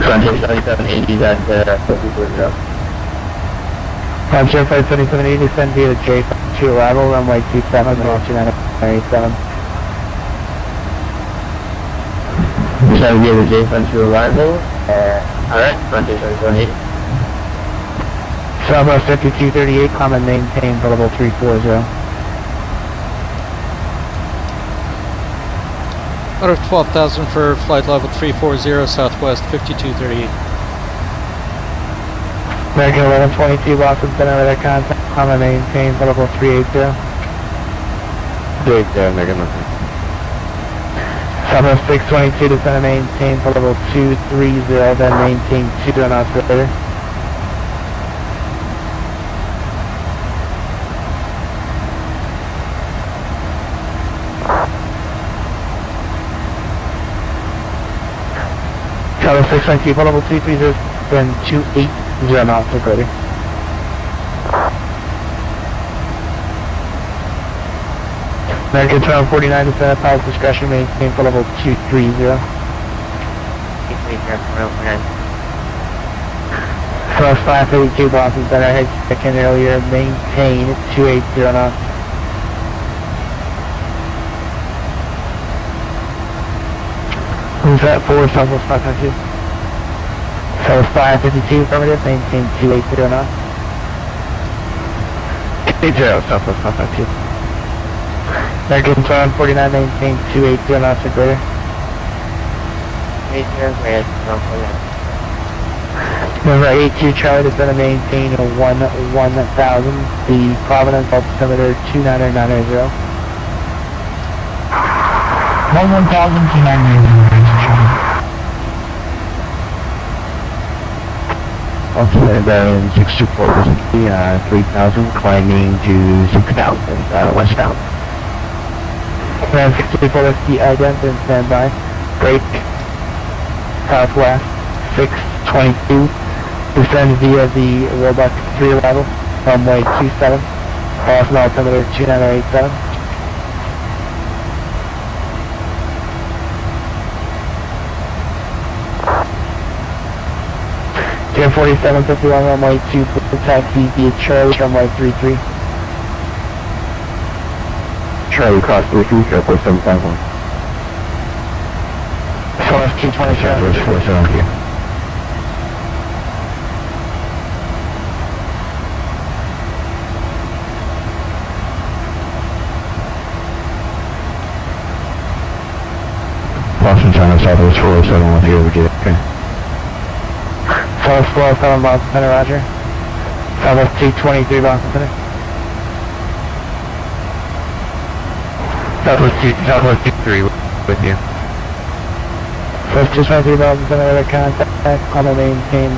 Speaker 5: Frontier 7780, that's 440.
Speaker 2: Frontier Flight 7780, descend via the J2 arrival, runway 27, and off to 987.
Speaker 5: Descend via the J2 arrival, alright, Frontier 7780.
Speaker 2: Southwest 5238, climb and maintain for level 340.
Speaker 1: Out of 12,000 for flight level 340, Southwest 5238.
Speaker 2: American 1122, Boston Center, radar contact, on the maintain, level 380.
Speaker 5: 380, American 11.
Speaker 2: Southwest 622 to center maintain for level 230, then maintain 2 to an oscillator. Southwest 622 for level 230, then 280 an oscillator. American 1249 to center, pilot discretion, maintain for level 230. Southwest 532, Boston Center, head check in earlier, maintain 280 knots. Who's that for? Southwest 552. Southwest 552, affirmative, maintain 280 knots. 280, Southwest 552. American 1249, maintain 280 knots or greater.
Speaker 5: 80, red,
Speaker 2: Number 82, Charlie, to center, maintain 1000. The Providence altimeter 29990.
Speaker 3: 1000
Speaker 2: Altimeter 624, 3000, climbing to 6000, westbound. Ram 624, whiskey, ident, and standby. Break, southwest, 622. Descend via the Roebuck 3 arrival, runway 27. Boston altimeter 2987. Jam 4751, runway 2, taxi via Charlie, runway 33.
Speaker 3: Charlie cross 33, Airport 751.
Speaker 2: Southwest 227.
Speaker 3: Southwest 470. Boston Center, Southwest 407, here we get it. Okay.
Speaker 2: Southwest 407, Boston Center, roger. Southwest 223, Boston Center. Southwest 23 with you. Southwest 223, Boston Center, radar contact, on the maintain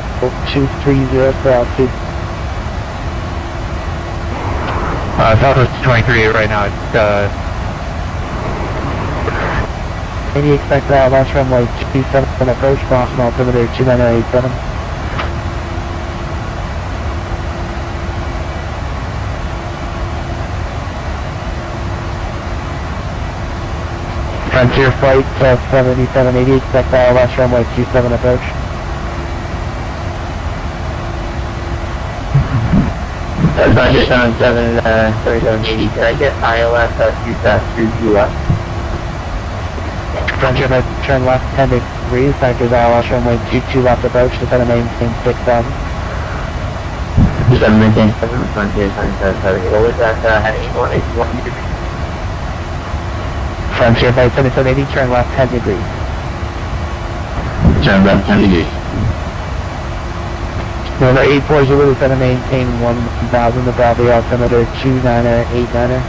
Speaker 2: 230 for altitude. Southwest 223 right now, it's, maybe expect that last runway 27 approach, Boston altimeter 2987. Frontier flight 7780, expect that last runway 27 approach.
Speaker 5: Frontier 3780, can I get ILS through US?
Speaker 2: Frontier left, turn left 10 degrees, Frontier ILS runway 22 left approach, descend and maintain 6000.
Speaker 5: Descend and maintain 7, Frontier 7770. What was that, heading 181 degrees?
Speaker 2: Frontier flight 7780, turn left 10 degrees.
Speaker 5: Turn left 10 degrees.
Speaker 2: Number 840, descend and maintain 1000, the Bradley altimeter 2989er.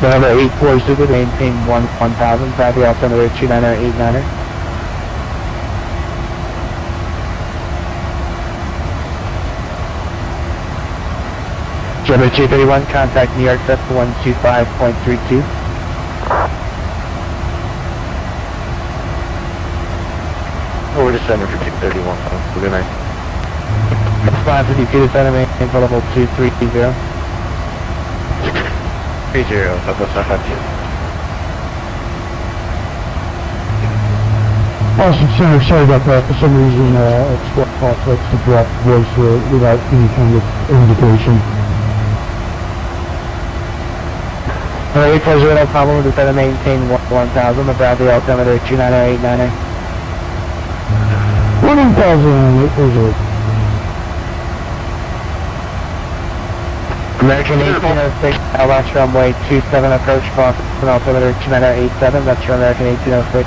Speaker 2: Number 840, maintain 1000, Bradley altimeter 2989er. Number 231, contact New York 125.32.
Speaker 5: Over to center for 231. Good night.
Speaker 2: 552 to center, maintain for level 230.
Speaker 5: 30, Southwest 552.
Speaker 3: Boston Center, sorry about that. For some reason, Export Complex to drop voice without any kind of indication.
Speaker 2: Number 840, no problem, descend and maintain 1000, the Bradley altimeter 2989er.
Speaker 3: 1000, 840.
Speaker 2: American 1806, LS runway 27 approach, Boston altimeter 2987, that's your American 1806.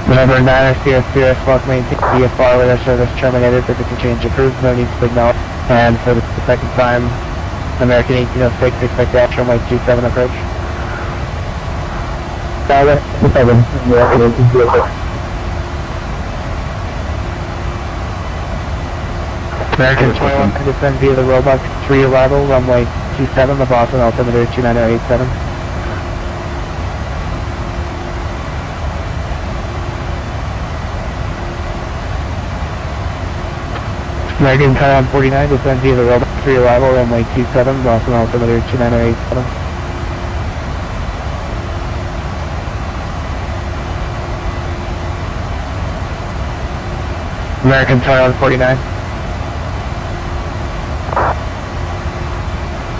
Speaker 2: November 9 Sierra Sierra, Squawk maintain VFR radar service terminated, frequency change approved, no need to signal. And for the second time, American 1806, expect dash runway 27 approach. American 21 to descend via the Roebuck 3 arrival, runway 27, the Boston altimeter 29087. American Taiwan 49 descend via the Roebuck 3 arrival, runway 27, Boston altimeter 29087. American Taiwan 49.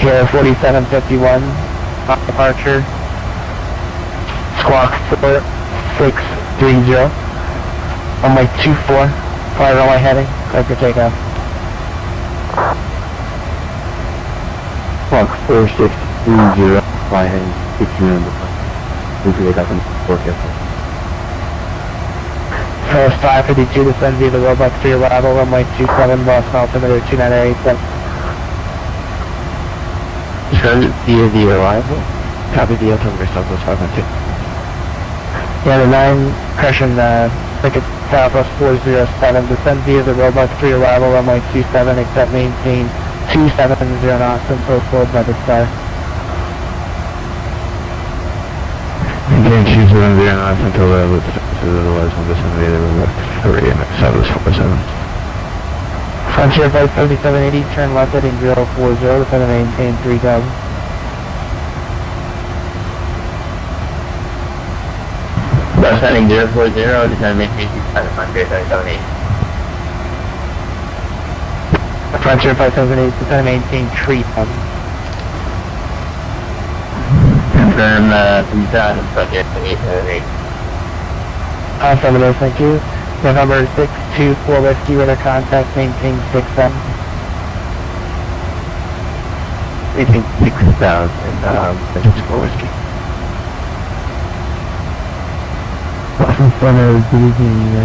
Speaker 2: Here 4751, departure, squawk 4630, runway 24, fly runway heading, clear for takeoff.
Speaker 3: Squawk 4630, fly heading 16 on the plane. Clear for takeoff and forecast.
Speaker 2: First 552 descend via the Roebuck 3 arrival, runway 27, Boston altimeter 29087.
Speaker 5: Descend via the arrival. Copy the altimeter Southwest 512.
Speaker 2: Yeah, the 9 Crescent, ticket Southwest 407, descend via the Roebuck 3 arrival, runway 27, except maintain 270 knots until forward by the star.
Speaker 3: Maintain 270 knots until the otherwise we'll descend via the Roebuck 3 and Southwest 47.
Speaker 2: Frontier Flight 7780, turn left heading 040, descend and maintain 3000.
Speaker 5: Descending 040, descend maintain 270,
Speaker 2: Frontier Flight 780, descend and maintain 3000.
Speaker 5: Confirm 3000, Frontier 878.
Speaker 2: Affirmative, thank you. November 624 Whiskey, radar contact, maintain 6000.
Speaker 5: Maintain 6000, 6 Whiskey.
Speaker 3: Boston Center, Division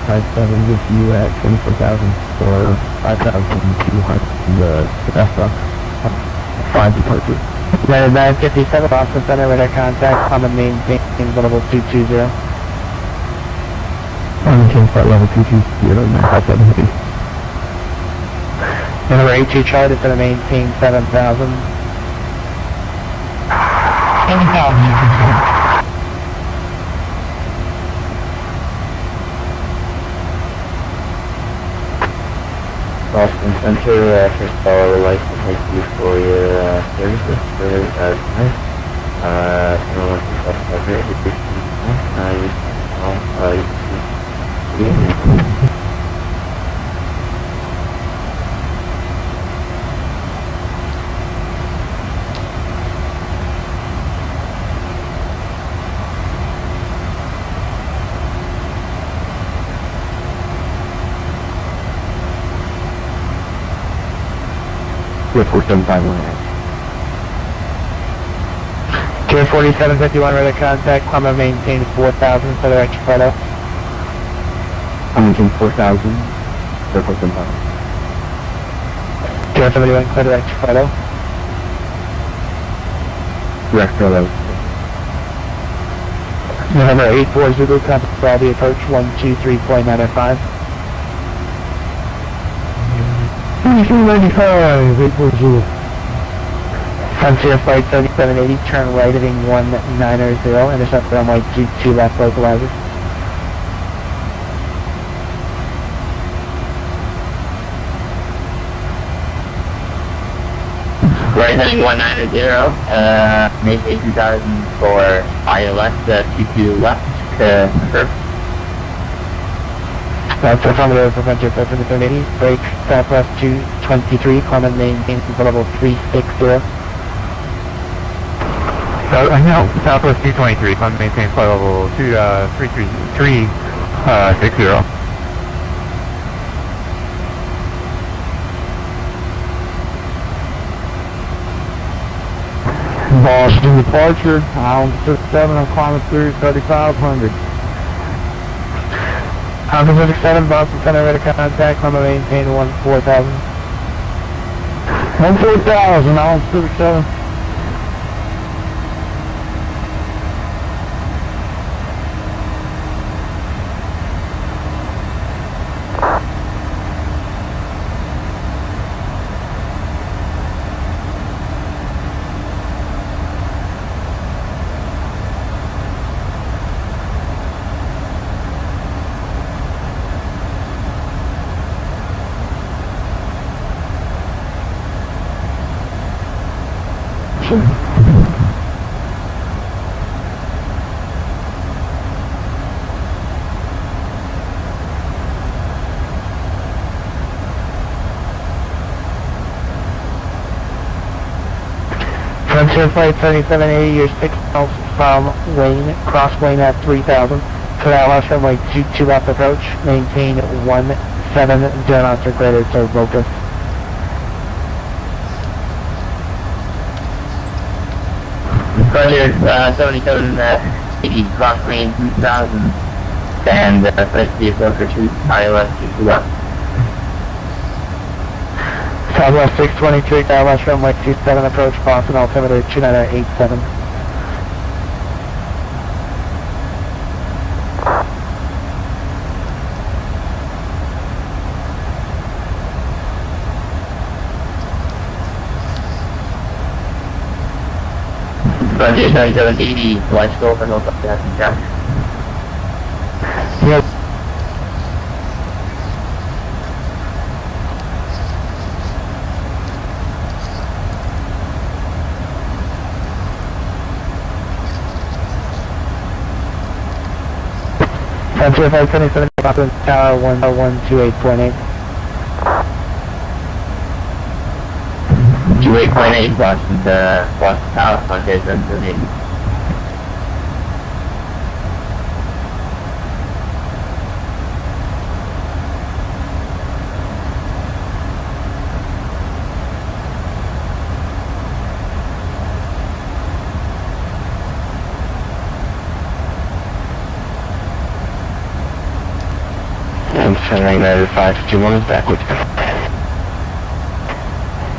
Speaker 3: 957 with you at 24,000 for 5,200, that's 5 departures.
Speaker 2: United 957, Boston Center, radar contact, common maintain level 220.
Speaker 3: Maintain flight level 220, 957.
Speaker 2: Number 82 Charlie, descend and maintain 7000. 7000.
Speaker 5: Boston Center, first of all, I would like to thank you for your services tonight.
Speaker 3: With 4751.
Speaker 2: Tier 4751, radar contact, common maintain 4000 for the extra photo.
Speaker 3: Maintain 4,000, for 4751.
Speaker 2: Tier 71, clear the extra photo.
Speaker 3: Direct photo.
Speaker 2: November 84 Zulu, contact quality approach 123.905.
Speaker 3: 9395, 840.
Speaker 2: Frontier Flight 7780, turn right heading 190, intercept runway 22 left localizer.
Speaker 5: Right heading 190, maintain 2000 for ILS, 22 left, confirm.
Speaker 2: That's affirmative for Frontier Flight 7780, break Southwest 223, common maintain level 360.
Speaker 3: Southwest 223, climb maintain flight level 333, 60.
Speaker 2: Boston departure, Island 67, I'm climbing through 3,500. Island 67, Boston Center, ready to contact, I'm going to maintain 14,000. 14,000, Island 67. Frontier Flight 7780, you're 6 miles from Wayne, cross Wayne at 3000. Canal House runway 22 left approach, maintain 17, do not circulate, so Boca.
Speaker 5: Frontier 7780, cross Wayne 3000, and let's be approach retreat, ILS 2 left.
Speaker 2: Southwest 623, Southwest runway 27 approach, Boston altimeter 2987.
Speaker 5: Frontier 7780, lights go for no passing check.
Speaker 2: Yep. Frontier 577, Boston Tower 128.8.
Speaker 5: 28.8, Boston Tower, Frontier 7780.
Speaker 2: I'm sending United 551 is back with you.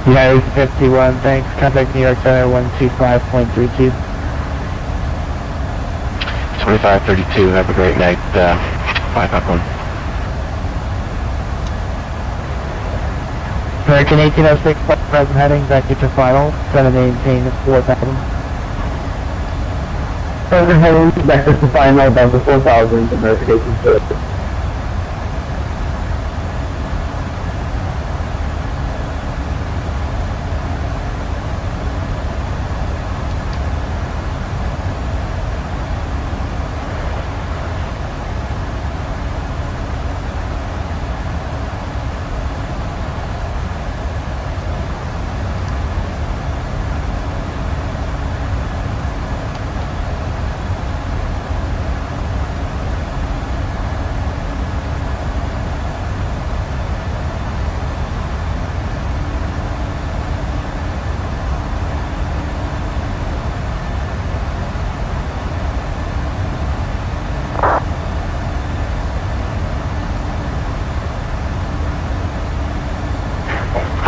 Speaker 2: United 51, thanks. Contact New York Center 125.32. 2532, have a great night. 551. American 1806, present heading, back to final. Center maintain 4,000. Present heading, back to final, down to 4,000. American 1806.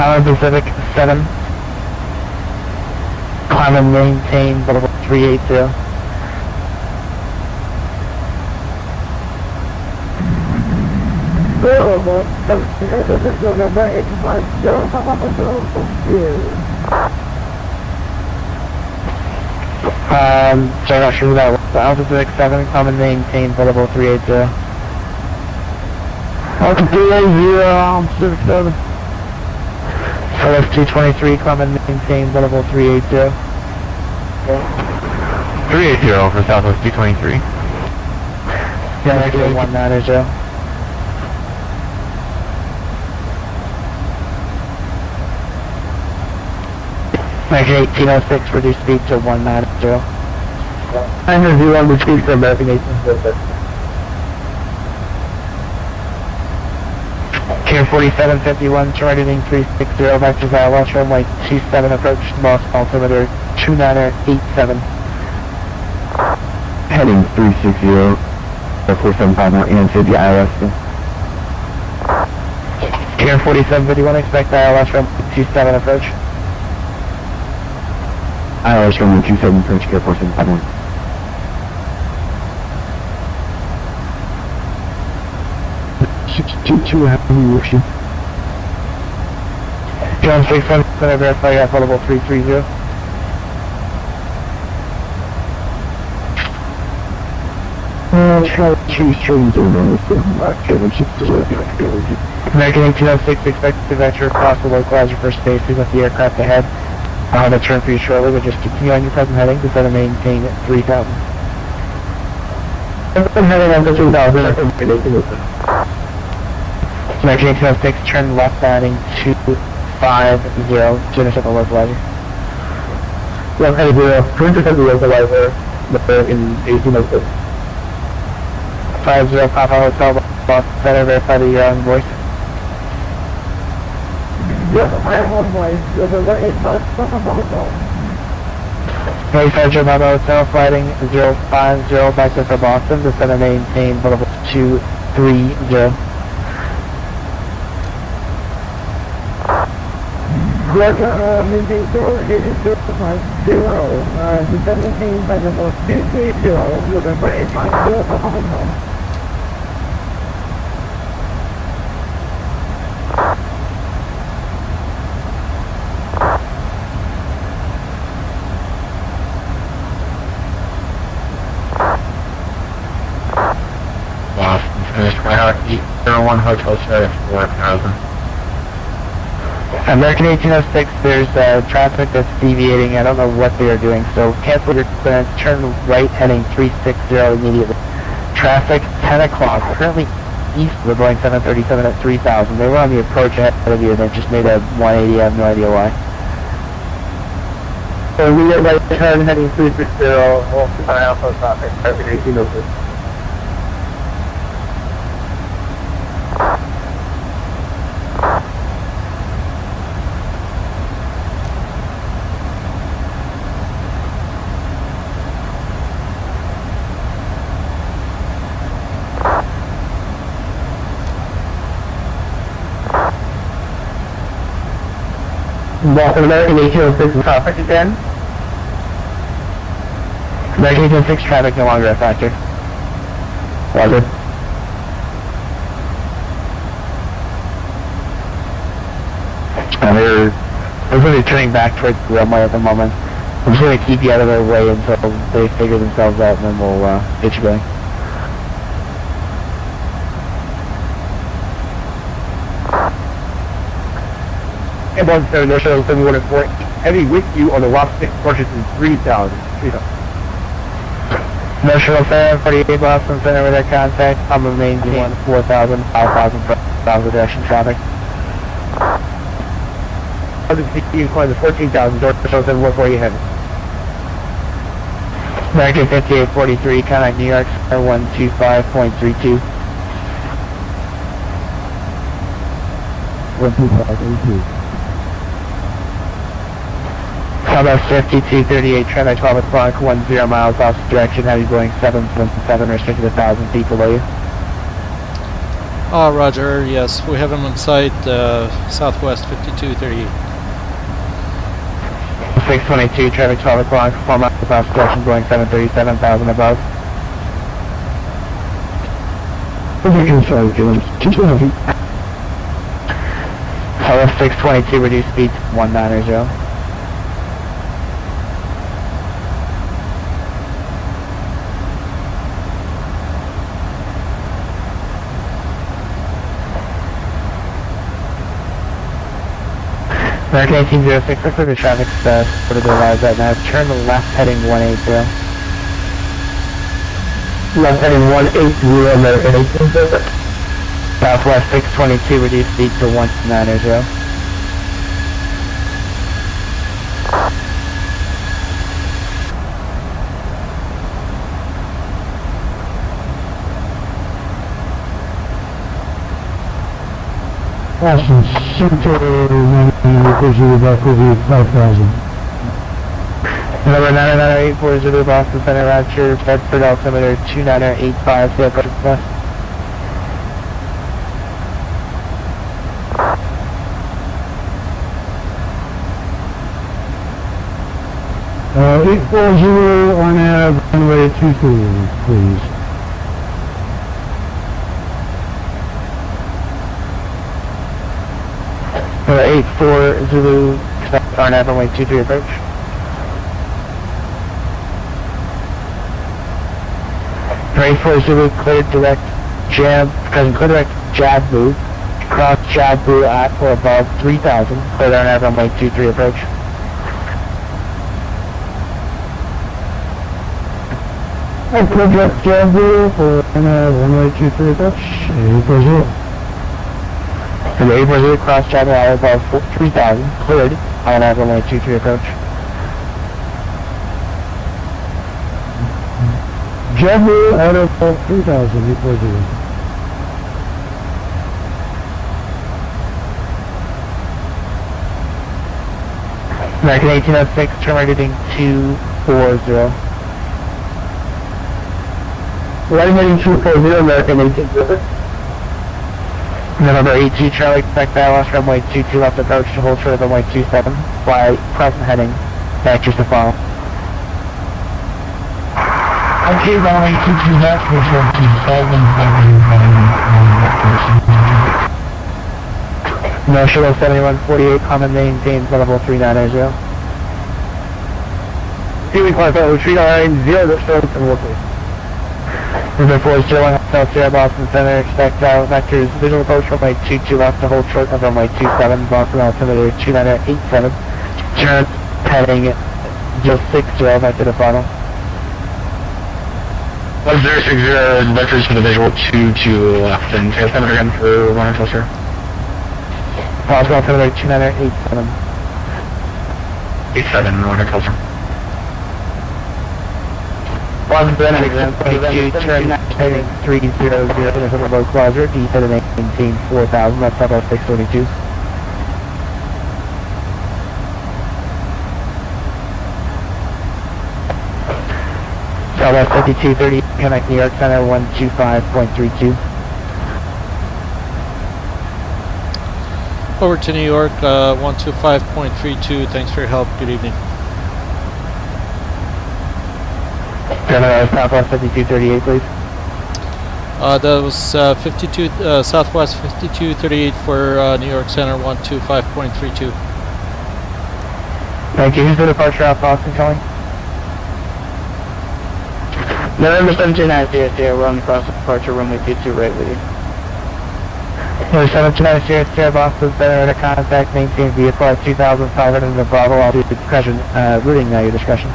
Speaker 2: Tower Pacific 7. Climb and maintain level 380. Sorry, not sure who that was. Alpha Pacific 7, climb and maintain level 380. Alpha 380, Alpha Pacific 7. LS 223, climb and maintain level 380.
Speaker 3: 380 for Southwest 223.
Speaker 2: Yeah, actually 190. Measure 1806, reduce speed to 190. I have you on the speed for American 1806. Tier 4751, charting 360, vectors ILS, runway 27, approach, lost altimeter 2987.
Speaker 3: Heading 360, 4751, and City ILS.
Speaker 2: Tier 4751, expect ILS, runway 27, approach.
Speaker 3: ILS runway 27, approach, Air Force 751. Two, happy wish you.
Speaker 2: John 61, center verify, got available 330. American 1806, expect to venture across the localizer for spacing with the aircraft ahead. I'll have a turn for you shortly, but just continue on your present heading to set and maintain 3000. Heading on to 3000. American 1806, turn left landing 250 to intercept the localizer.
Speaker 3: Left heading 0, turn to the localizer, in 1806.
Speaker 2: 50 Papa Hotel, Boston Center, verify that you're on voice. Verify Papa Hotel, flighting 050, back to for Boston, descend and maintain level 230.
Speaker 3: Maintain 050, descend and maintain by level 230, looking for 850.
Speaker 5: Boston, finish my hockey, 01 Hotel Sheriff, 4000.
Speaker 2: American 1806, there's traffic that's deviating. I don't know what they are doing, so cancel your clearance, turn right heading 360 immediately. Traffic 10 o'clock, currently east of the Boeing 737 at 3000. They were on the approach ahead of you and they just made a 180, I have no idea why.
Speaker 3: So we get right turn heading 360, Alpha traffic, American 1806.
Speaker 2: Boston American 1806 traffic again. American 1806 traffic no longer a factor.
Speaker 3: Roger.
Speaker 2: They're really turning back towards the runway at the moment. I'm just going to keep you out of their way until they figure themselves out, and then we'll get you going.
Speaker 3: And Boston 7, North Shuttle 7104, heavy with you on the Rock 6 approaches in 3000.
Speaker 2: No Shuttle 748 Boston Center with their contact. I'm going to maintain 4,000, 5,000 for direction traffic.
Speaker 3: You climb the 14,000, North Shuttle 714, you head.
Speaker 2: American 5843, contact New York, Center 125.32.
Speaker 3: 125.32.
Speaker 2: Southwest 5238, trend at 12 o'clock, 10 miles off direction, heavy Boeing 777, restricted 1,000 feet below you.
Speaker 1: Roger, yes, we have him on site, Southwest 5238.
Speaker 2: 622, traffic 12 o'clock, 4 miles off direction, Boeing 737, 1,000 above. Southwest 622, reduce speed to 190. American 1806, looks like the traffic's sort of arrived right now. Turn to left heading 180.
Speaker 3: Left heading 180, American 1806.
Speaker 2: Southwest 622, reduce speed to 190.
Speaker 3: Austin Center, 99840 back with you, 5,000.
Speaker 2: Number 99840 Boston Center, Roger, Bedford, altimeter 29085, the approach west.
Speaker 3: 840 on runway 22, please.
Speaker 2: Number 84 Zulu, RNAV runway 23 approach. Number 84 Zulu, cleared direct jab, present clear direct jab move, cross jab blue at or above 3000, cleared RNAV runway 23 approach.
Speaker 3: And clear direct jab blue for runway 23 approach, 840.
Speaker 2: Number 840 cross jab at or above 3000, cleared RNAV runway 23 approach.
Speaker 3: Jab blue out of 3000, 840.
Speaker 2: American 1806, terminating 240.
Speaker 3: Runway 240, American 1806.
Speaker 2: November 82, Charlie, expect Dallas, runway 22 left approach to hold short of runway 27, fly present heading, matches to follow.
Speaker 3: Okay, runway 22 left, which will be 7,
Speaker 2: No shuttle 7148, common maintains level 3990.
Speaker 3: Stealing Clark, retreat line 0, that's and local.
Speaker 2: Number 4 Sterling, Hotel Sierra, Boston Center, expect vectors, visual approach runway 22 left to hold short of runway 27, Boston altimeter 29087, turn heading just 60, vector to final.
Speaker 5: 1060, vectors for the visual 22 left, and say altimeter again for 1 until sir.
Speaker 2: Boston altimeter 29087.
Speaker 5: 87, 1 until sir.
Speaker 2: 1 Brennan, 22, turn heading 300, in a remote closet, descend and maintain 4000, that's level 622. Southwest 5230, connect New York Center 125.32.
Speaker 1: Over to New York, 125.32. Thanks for your help. Good evening.
Speaker 2: Southwest 5238, please.
Speaker 1: That was 52 Southwest 5238 for New York Center, 125.32.
Speaker 2: Thank you. Who's the departure off Boston calling?
Speaker 5: November 17900, we're on the cross departure runway 22 right with you.
Speaker 2: Number 729 Boston Center to contact, maintain vehicle at 2500 in the Bravo. I'll do the discussion, routing your discussion.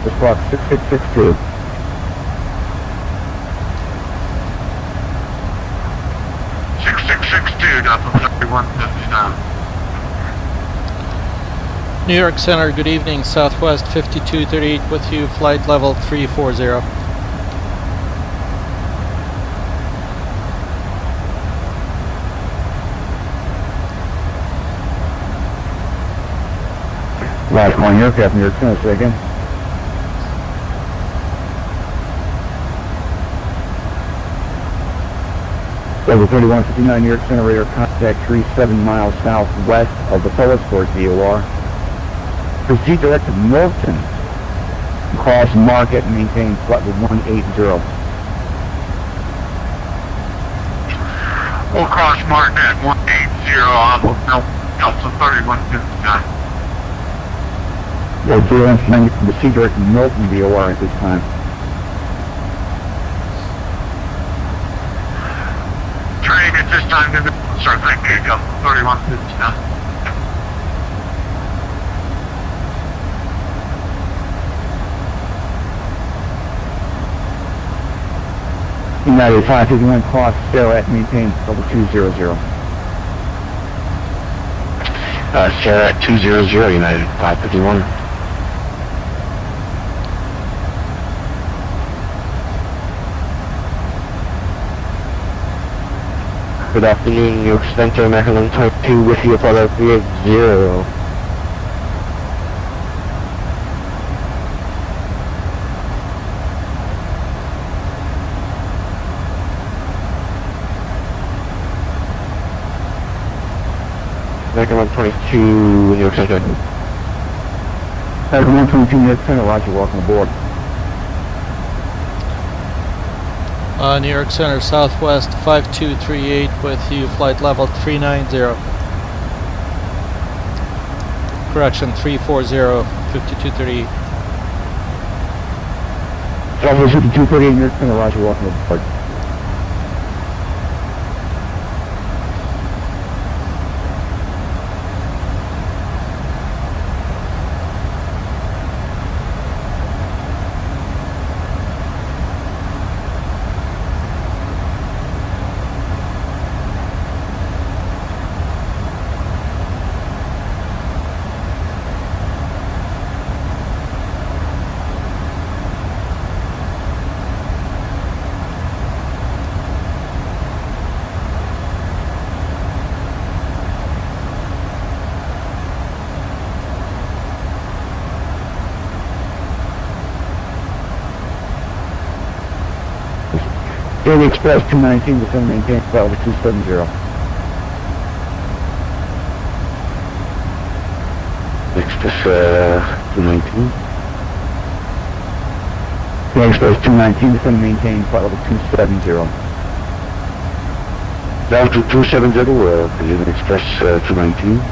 Speaker 3: This block 6662.
Speaker 1: New York Center, good evening. Southwest 5238 with you. Flight level 340.
Speaker 3: Last one aircraft, New York Center, say again. Level 3159 New York Center, radar contact 37 miles southwest of the Phillipsburg VOR. Proceed direct to Milton. Cross Market and maintain flight with 180.
Speaker 4: We'll cross Martin at 180, Delta 3159.
Speaker 3: Well, proceed direct to Milton VOR at this time.
Speaker 4: Train at this time, sir, thank you, Delta 3159.
Speaker 3: United 551 cross Sarah at maintain level 200.
Speaker 5: Sarah at 200, United 551. Good afternoon, New York Center, American 122 with you, Apollo 380. American 122, New York Center.
Speaker 3: American 122, New York Center, roger, welcome aboard.
Speaker 1: New York Center, Southwest 5238 with you, flight level 390. Correction, 340, 5238.
Speaker 3: Southwest 5238, New York Center, roger, welcome aboard. Daily Express 219, descend maintain flight level 270.
Speaker 4: Express 219.
Speaker 3: Daily Express 219, descend maintain flight level 270.
Speaker 4: Down to 270, Pacific Express 219.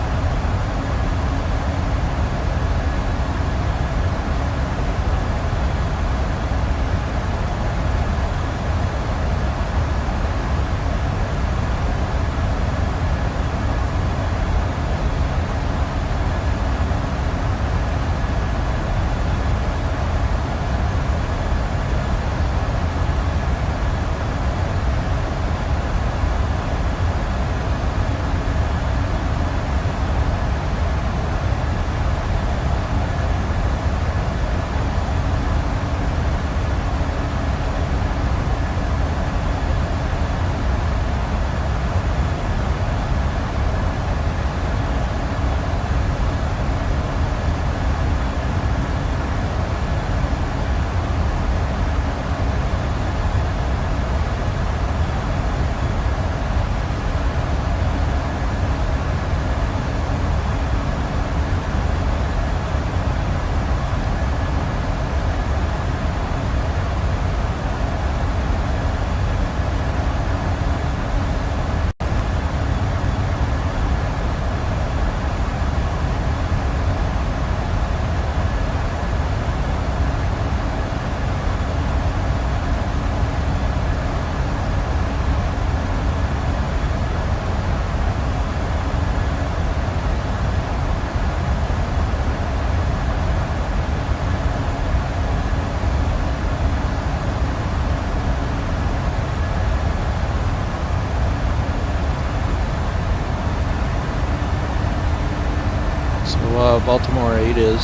Speaker 1: Baltimore 8 is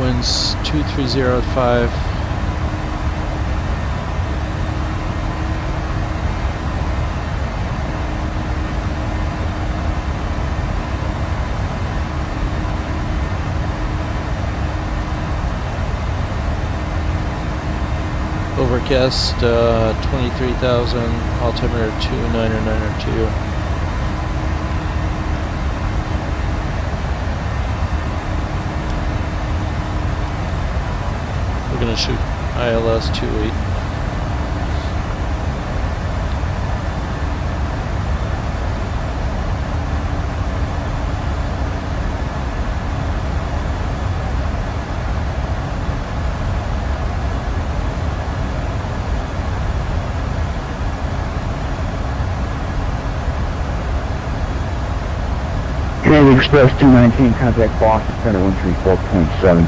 Speaker 1: winds 230 at 5. Overcast 23,000, altimeter 2992. Gonna shoot ILS 28.
Speaker 3: Daily Express 219, contact Boston Center 134.7.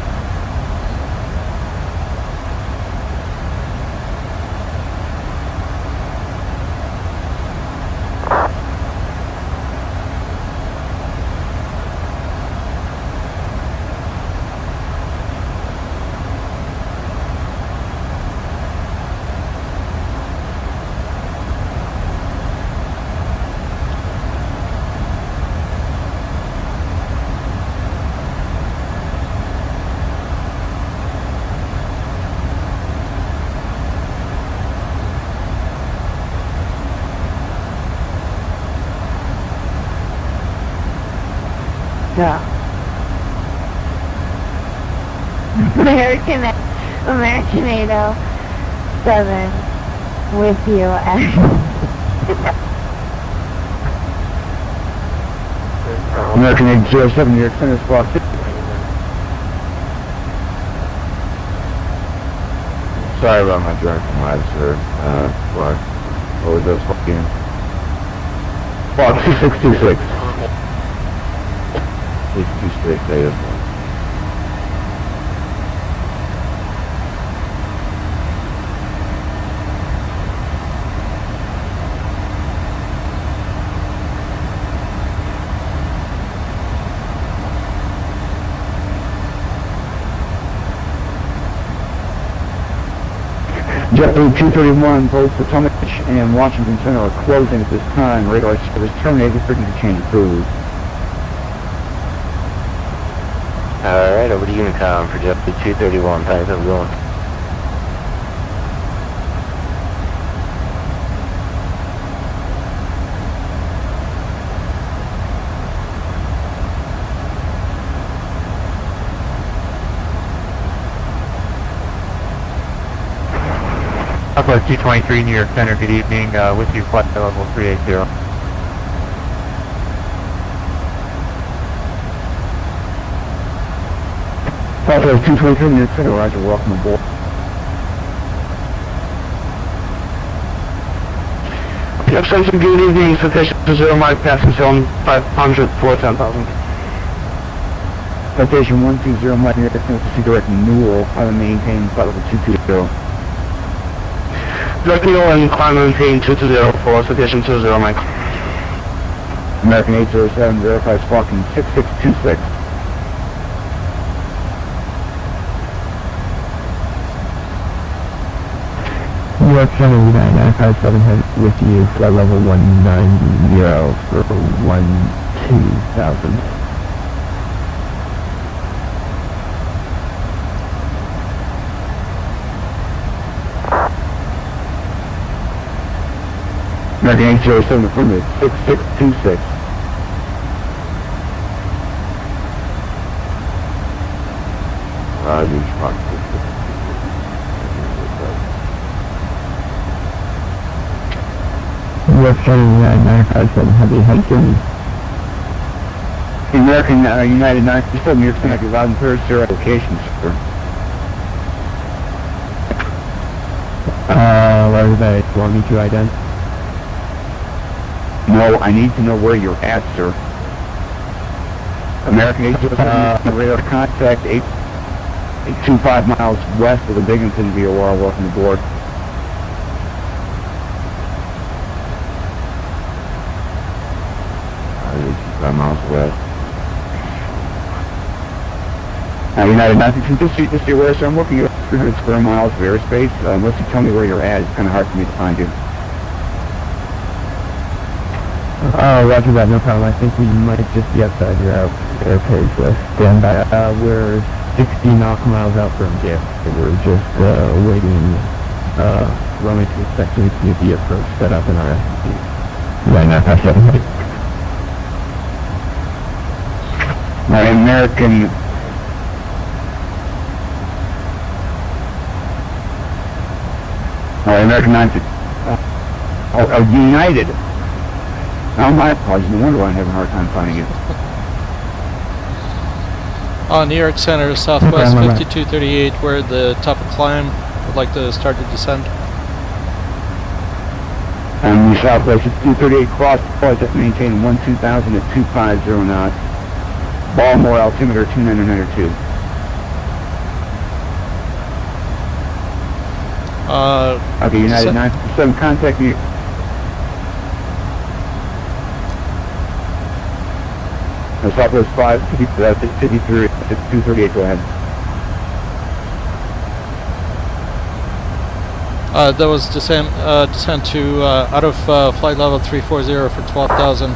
Speaker 7: Go. American 807 with you
Speaker 3: American 807, New York Center, Squawk 6.
Speaker 2: Sorry about my drunken live, sir. What was those fucking?
Speaker 3: Squawk 2626.
Speaker 2: 626,
Speaker 3: JetBlue 231, both Potomac and Washington Center are closing at this time. Radar service terminated, frequency change approved.
Speaker 5: Alright, over to Unicom for JetBlue 231. Thanks, how's it going?
Speaker 2: Southwest 223, New York Center, good evening, with you, flight level 380.
Speaker 3: Southwest 223, New York Center, roger, welcome aboard.
Speaker 2: Yep, Central, good evening, citation to 0 Mike, passing zone 500 for 10,000.
Speaker 3: Citation 120, Mike, New York Center, proceed direct Newell, I will maintain flight level 220.
Speaker 2: Direct Newell and climb maintain 220 for citation 20 Mike.
Speaker 3: American 807, verify squawking 6626.
Speaker 8: New York Center, United 957 head with you, flight level 190 for 12,000.
Speaker 3: American 807, affirmative, 6626.
Speaker 8: New York Center, United 957 heavy head journey.
Speaker 3: American United 957, New York Center, be loud and clear, zero locations, sir.
Speaker 8: Roger that, you want me to identify?
Speaker 3: No, I need to know where you're at, sir. American 807, radar contact 825 miles west of the Binghamton VOR, welcome aboard.
Speaker 2: Miles west.
Speaker 3: United 957, just be aware, sir, I'm looking at 300 square miles of airspace. Unless you tell me where you're at, it's kind of hard for me to find you.
Speaker 8: Oh, roger that, no problem. I think we might just be outside your airspace. Stand by. We're 60 nautical miles out from JF. We're just waiting, runway to section to the approach set up in our SCP. Right now, pass 7.
Speaker 3: American... American 957. United. Oh, my apologies. No wonder why I'm having a hard time finding it.
Speaker 1: New York Center, Southwest 5238, we're at the top of climb. Would like to start the descent.
Speaker 3: The Southwest 238 cross, just maintain 12,000 at 250 knots. Baltimore altimeter 2992. Okay, United 957, contact me. Southwest 553, 238, go ahead.
Speaker 1: That was descent to out of flight level 340 for 12,000,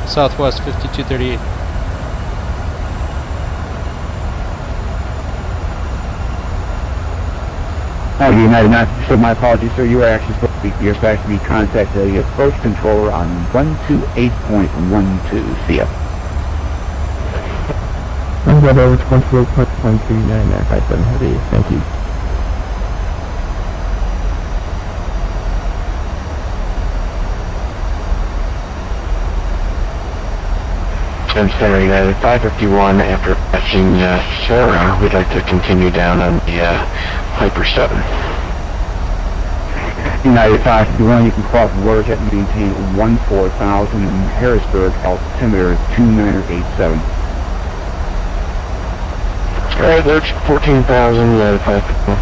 Speaker 1: Southwest 5238.
Speaker 3: United 957, my apologies, sir. You are actually supposed to be, you're supposed to be contacted the approach controller on 128.12. See ya.
Speaker 8: I'm going over 24.139 at 57 heavy. Thank you.
Speaker 5: I'm sorry, 551 after passing Sarah, we'd like to continue down on the Piper 7.
Speaker 3: United 551, you can cross Waterjet and maintain 14,000 in Harrisburg, altimeter 2987.
Speaker 5: Alright, there's 14,000, United 551.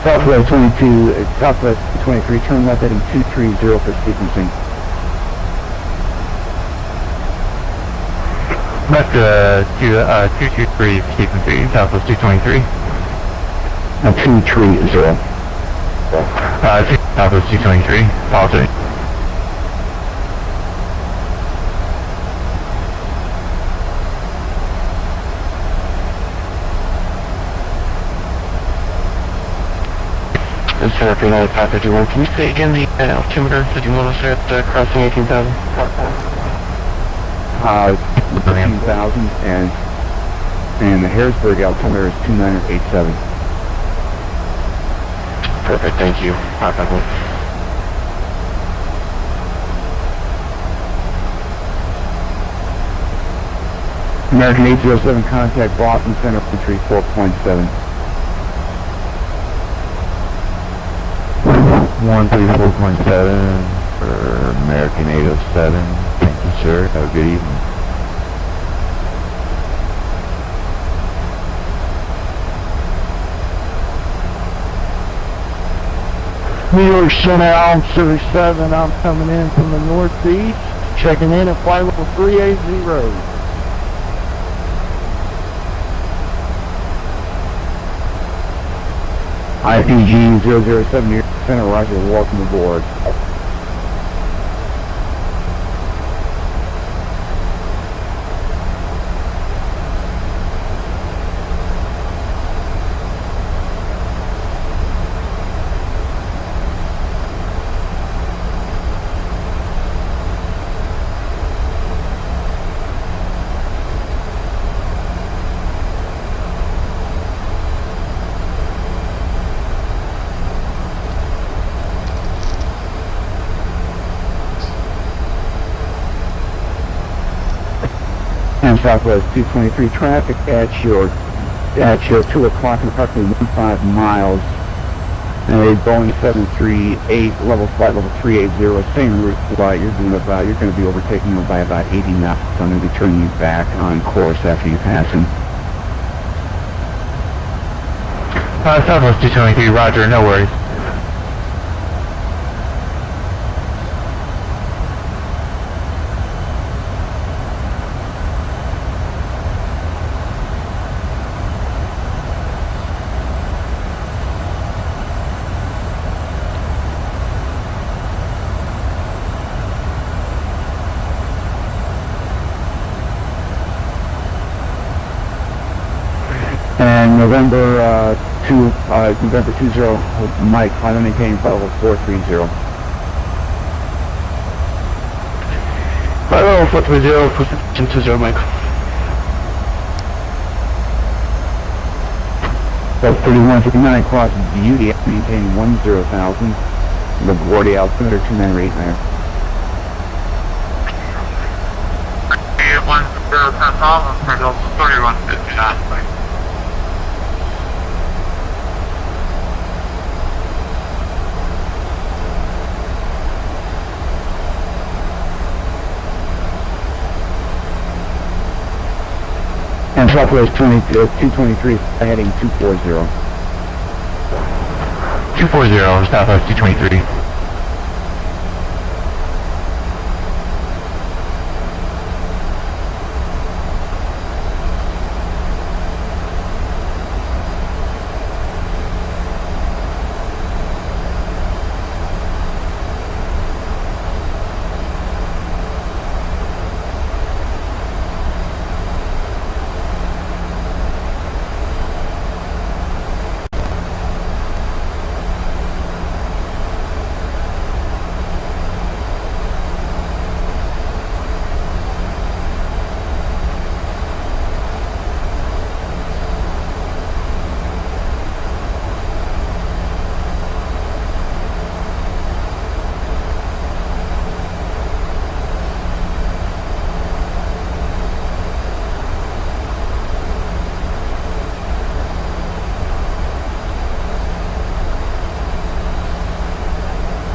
Speaker 3: Southwest 22, Southwest 23, turn left heading 230 for sequencing.
Speaker 8: Left 223 frequency, Southwest 223.
Speaker 3: 230.
Speaker 8: Southwest 223, apology.
Speaker 5: Center for United 551, can you say again the altimeter that you noticed at crossing 18,000?
Speaker 3: 18,000 and the Harrisburg altimeter is 2987.
Speaker 5: Perfect, thank you. 551.
Speaker 3: American 807, contact Boston Center entry 4.7.
Speaker 8: 134.7 for American 807. Thank you, sir. Have a good evening.
Speaker 3: New York Center, Allen 77, I'm coming in from the northeast, checking in at flight level 380. IPG 007, New York Center, roger, welcome aboard. And Southwest 223 traffic at your 2 o'clock and approximately 15 miles And a Boeing 738 level flight level 380, same route flight. You're going to be overtaking them by about 80 knots. So I'm going to be turning you back on course after you pass him.
Speaker 2: Southwest 223, roger, no worries.
Speaker 3: And November 20, Mike, final maintaining flight level 430.
Speaker 5: Flight level 430, position 20, Mike.
Speaker 3: Flight 3159 cross Beauty, maintaining 10,000. LaGuardia altimeter 2989.
Speaker 6: 3159.
Speaker 3: And Southwest 223 heading 240.
Speaker 2: 240, Southwest 223.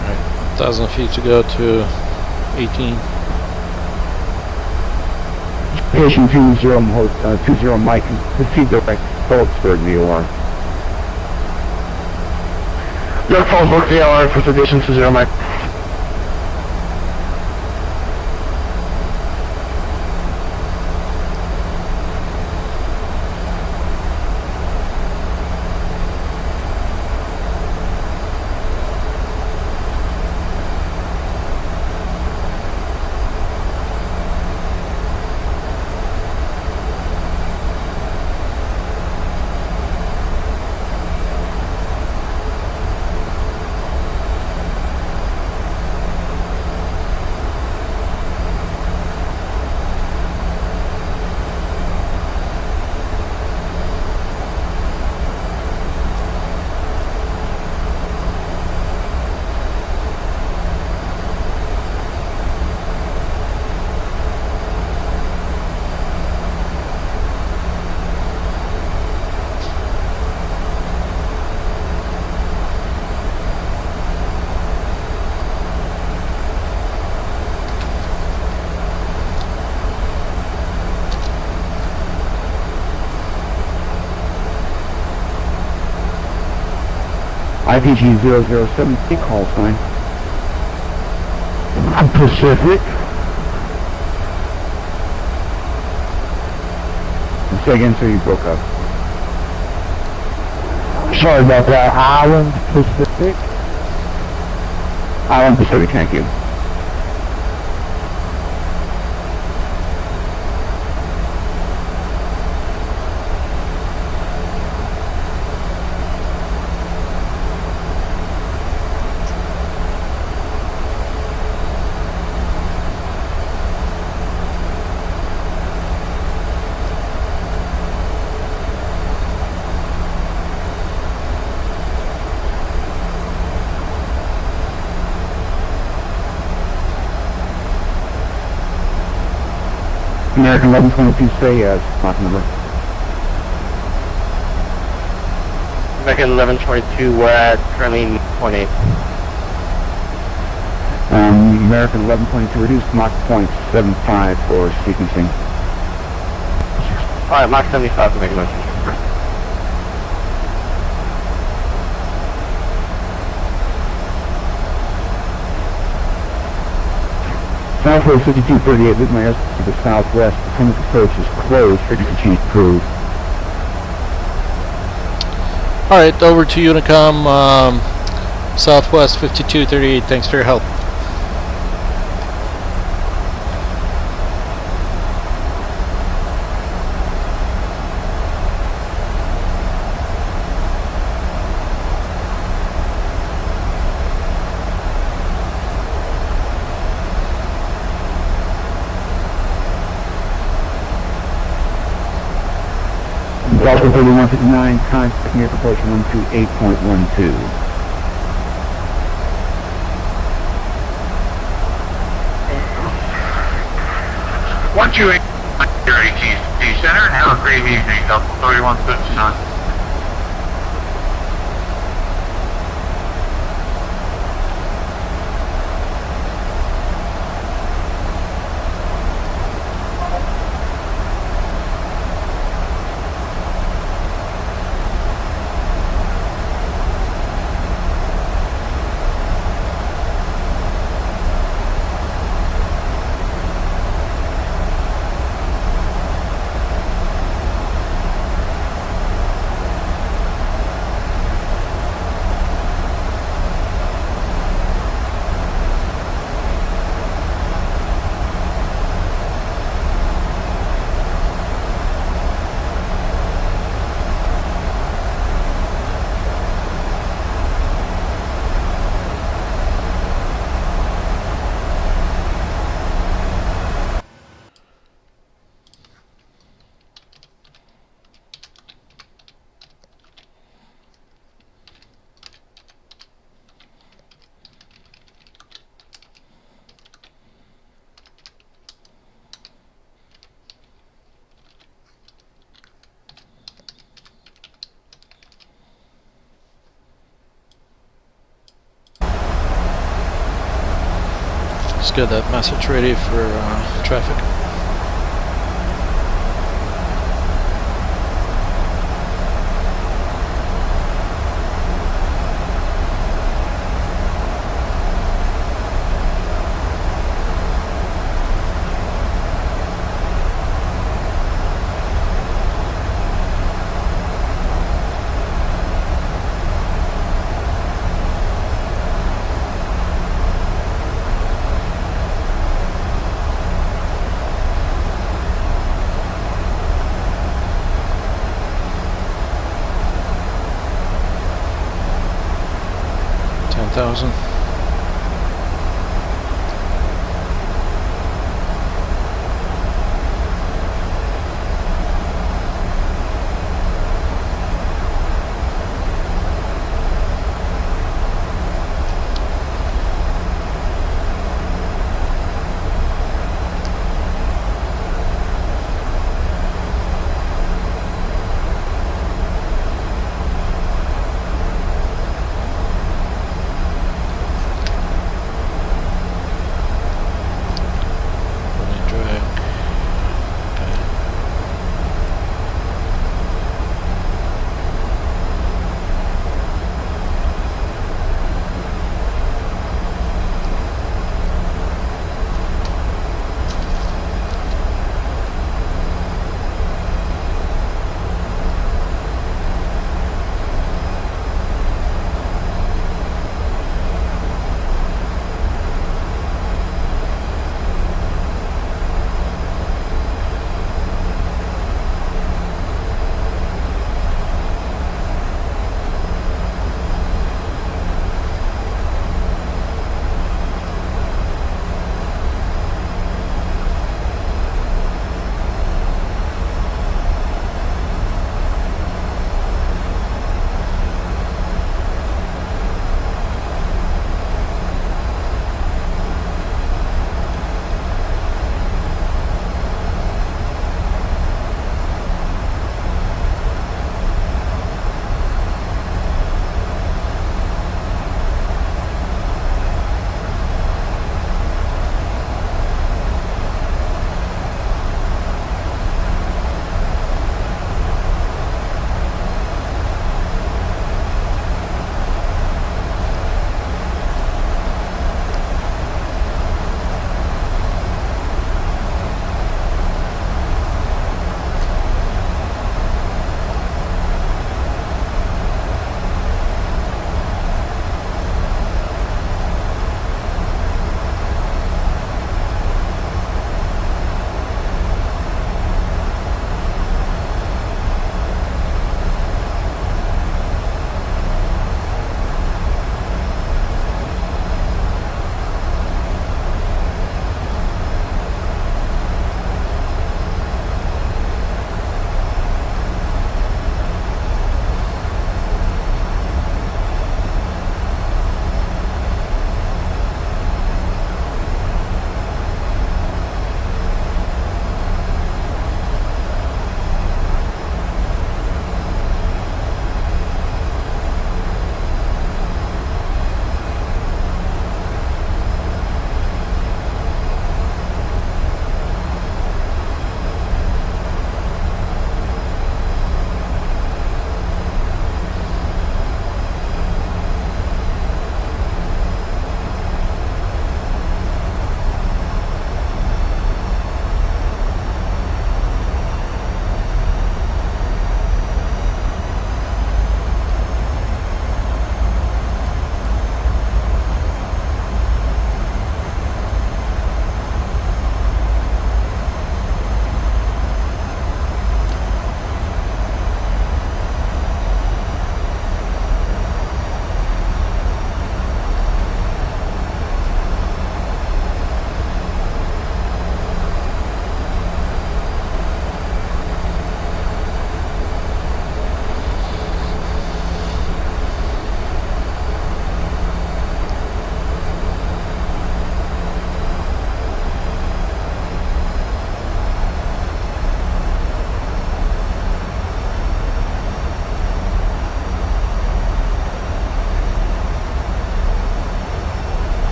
Speaker 1: Alright, 1,000 feet to go to 18.
Speaker 3: Station 20 Mike, proceed direct Phillipsburg VOR.
Speaker 5: York Falls, book the hour for position 20, Mike.
Speaker 3: IPG 007 call sign. Pacific. Say again, so you broke up.
Speaker 8: Sorry about that. Island Pacific.
Speaker 3: Island Pacific, thank you. American 1122, say Mach number.
Speaker 5: American 1122, we're at currently 0.8.
Speaker 3: American 1122, reduced Mach 0.75 for sequencing.
Speaker 5: Alright, Mach 75 for making motion.
Speaker 3: Southwest 5238, with my airspace to the southwest. Potomac approach is closed. Frequency change approved.
Speaker 1: Alright, over to Unicom, Southwest 5238, thanks for your help.
Speaker 3: Delta 3159, contact near proportion 128.12.
Speaker 6: One two eight your AT&T Center, and have a great evening, Delta 3159.
Speaker 1: Let's get that message ready for traffic. Thousand.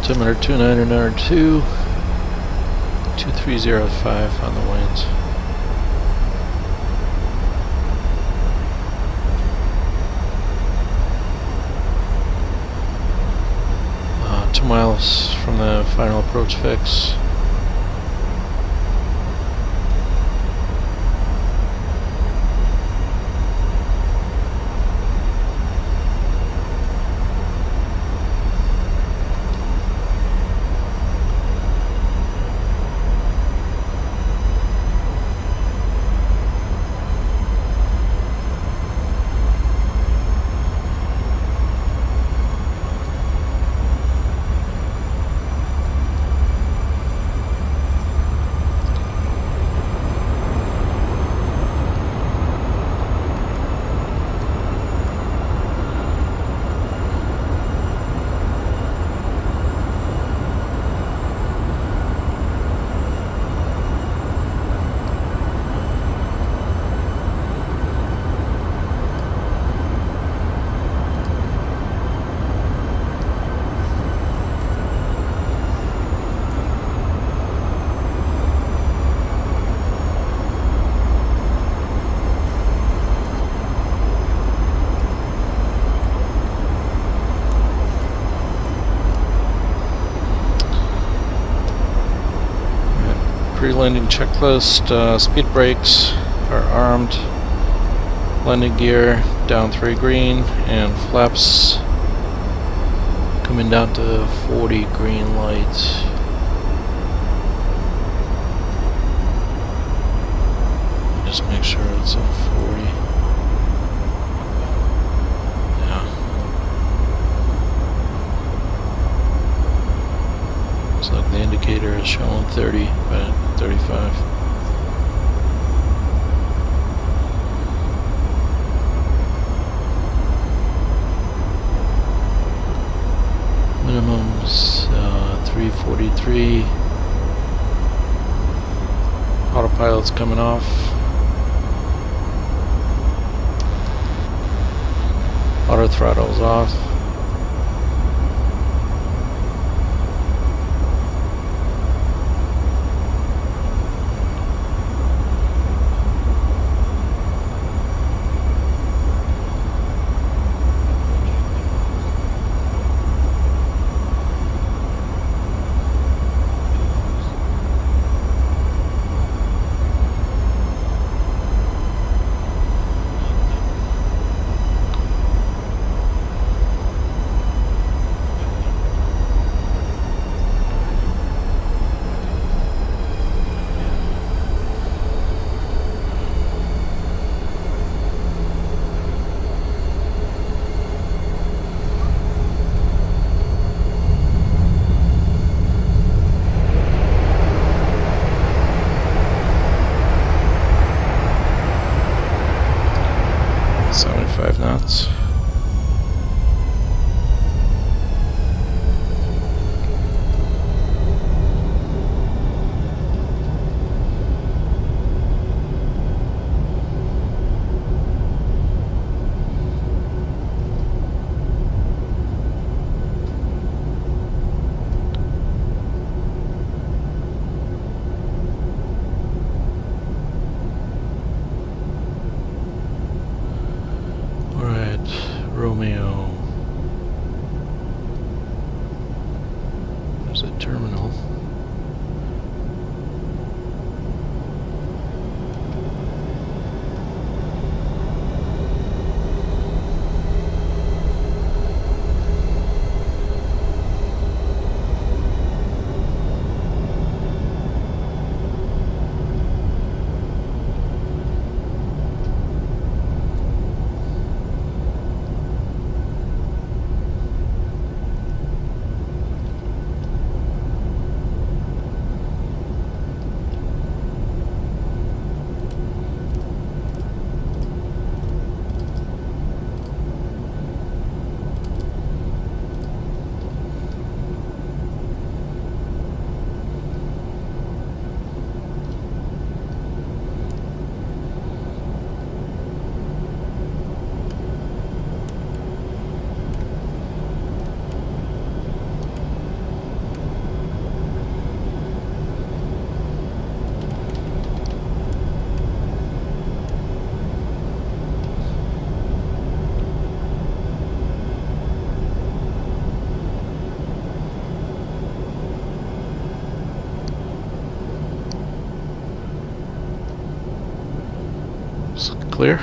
Speaker 1: Altimeter 2992, 2305 on the winds. Uh, 2 miles from the final approach fix. Pre-landing checklist, speed brakes are armed, landing gear down 3 green, and flaps coming down to 40 green lights. Just make sure it's on 40. Yeah. Looks like the indicator is showing 30, but 35. Minimum's 343. Autopilot's coming off. Auto throttle's off. clear.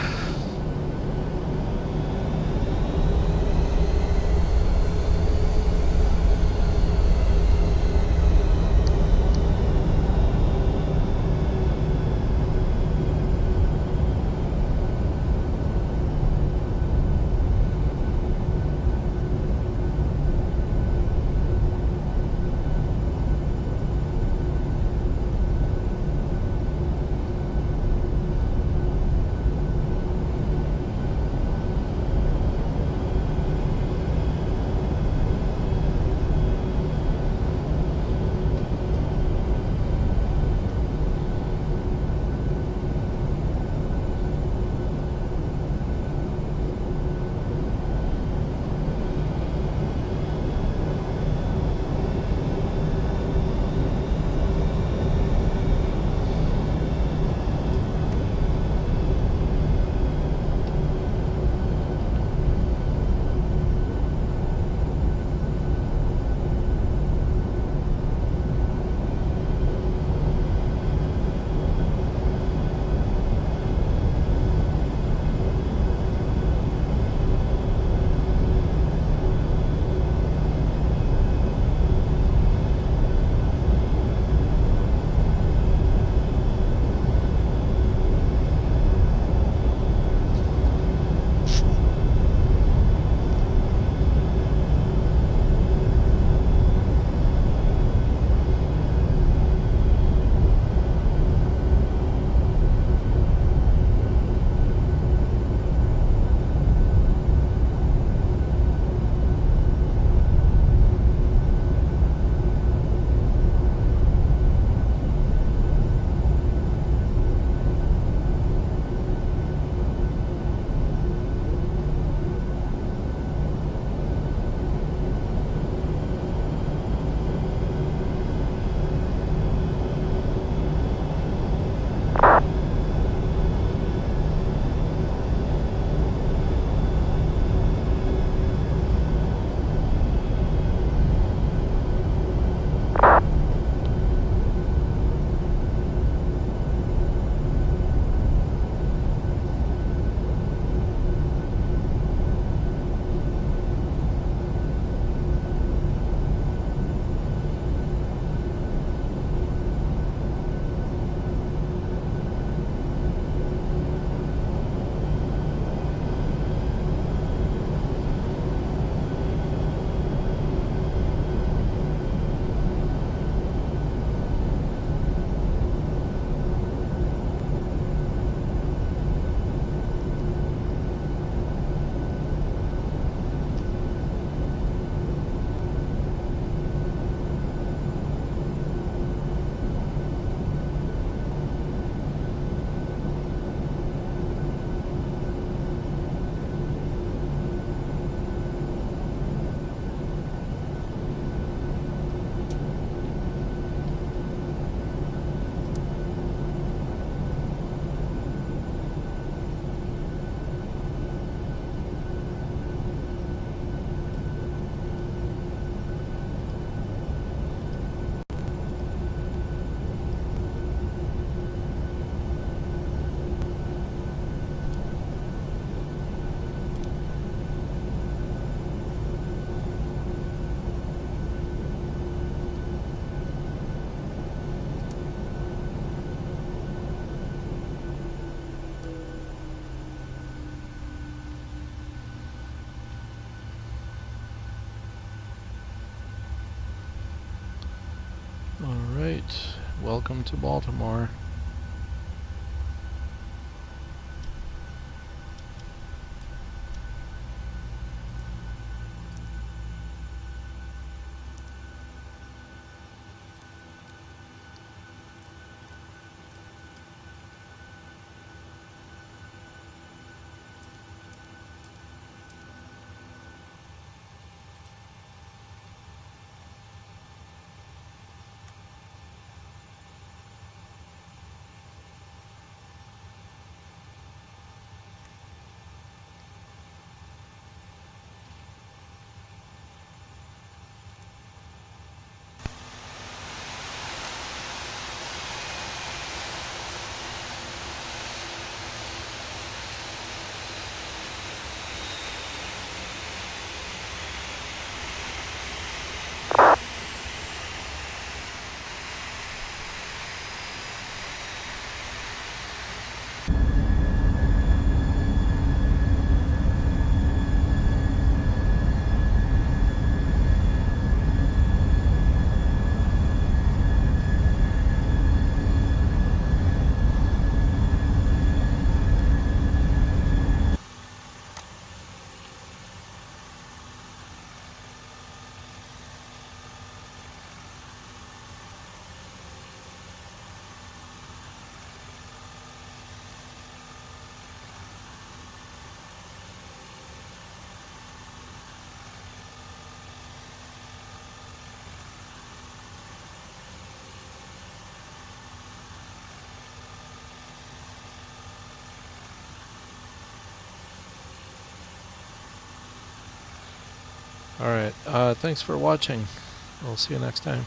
Speaker 1: Alright, welcome to Baltimore. Alright, thanks for watching. We'll see you next time.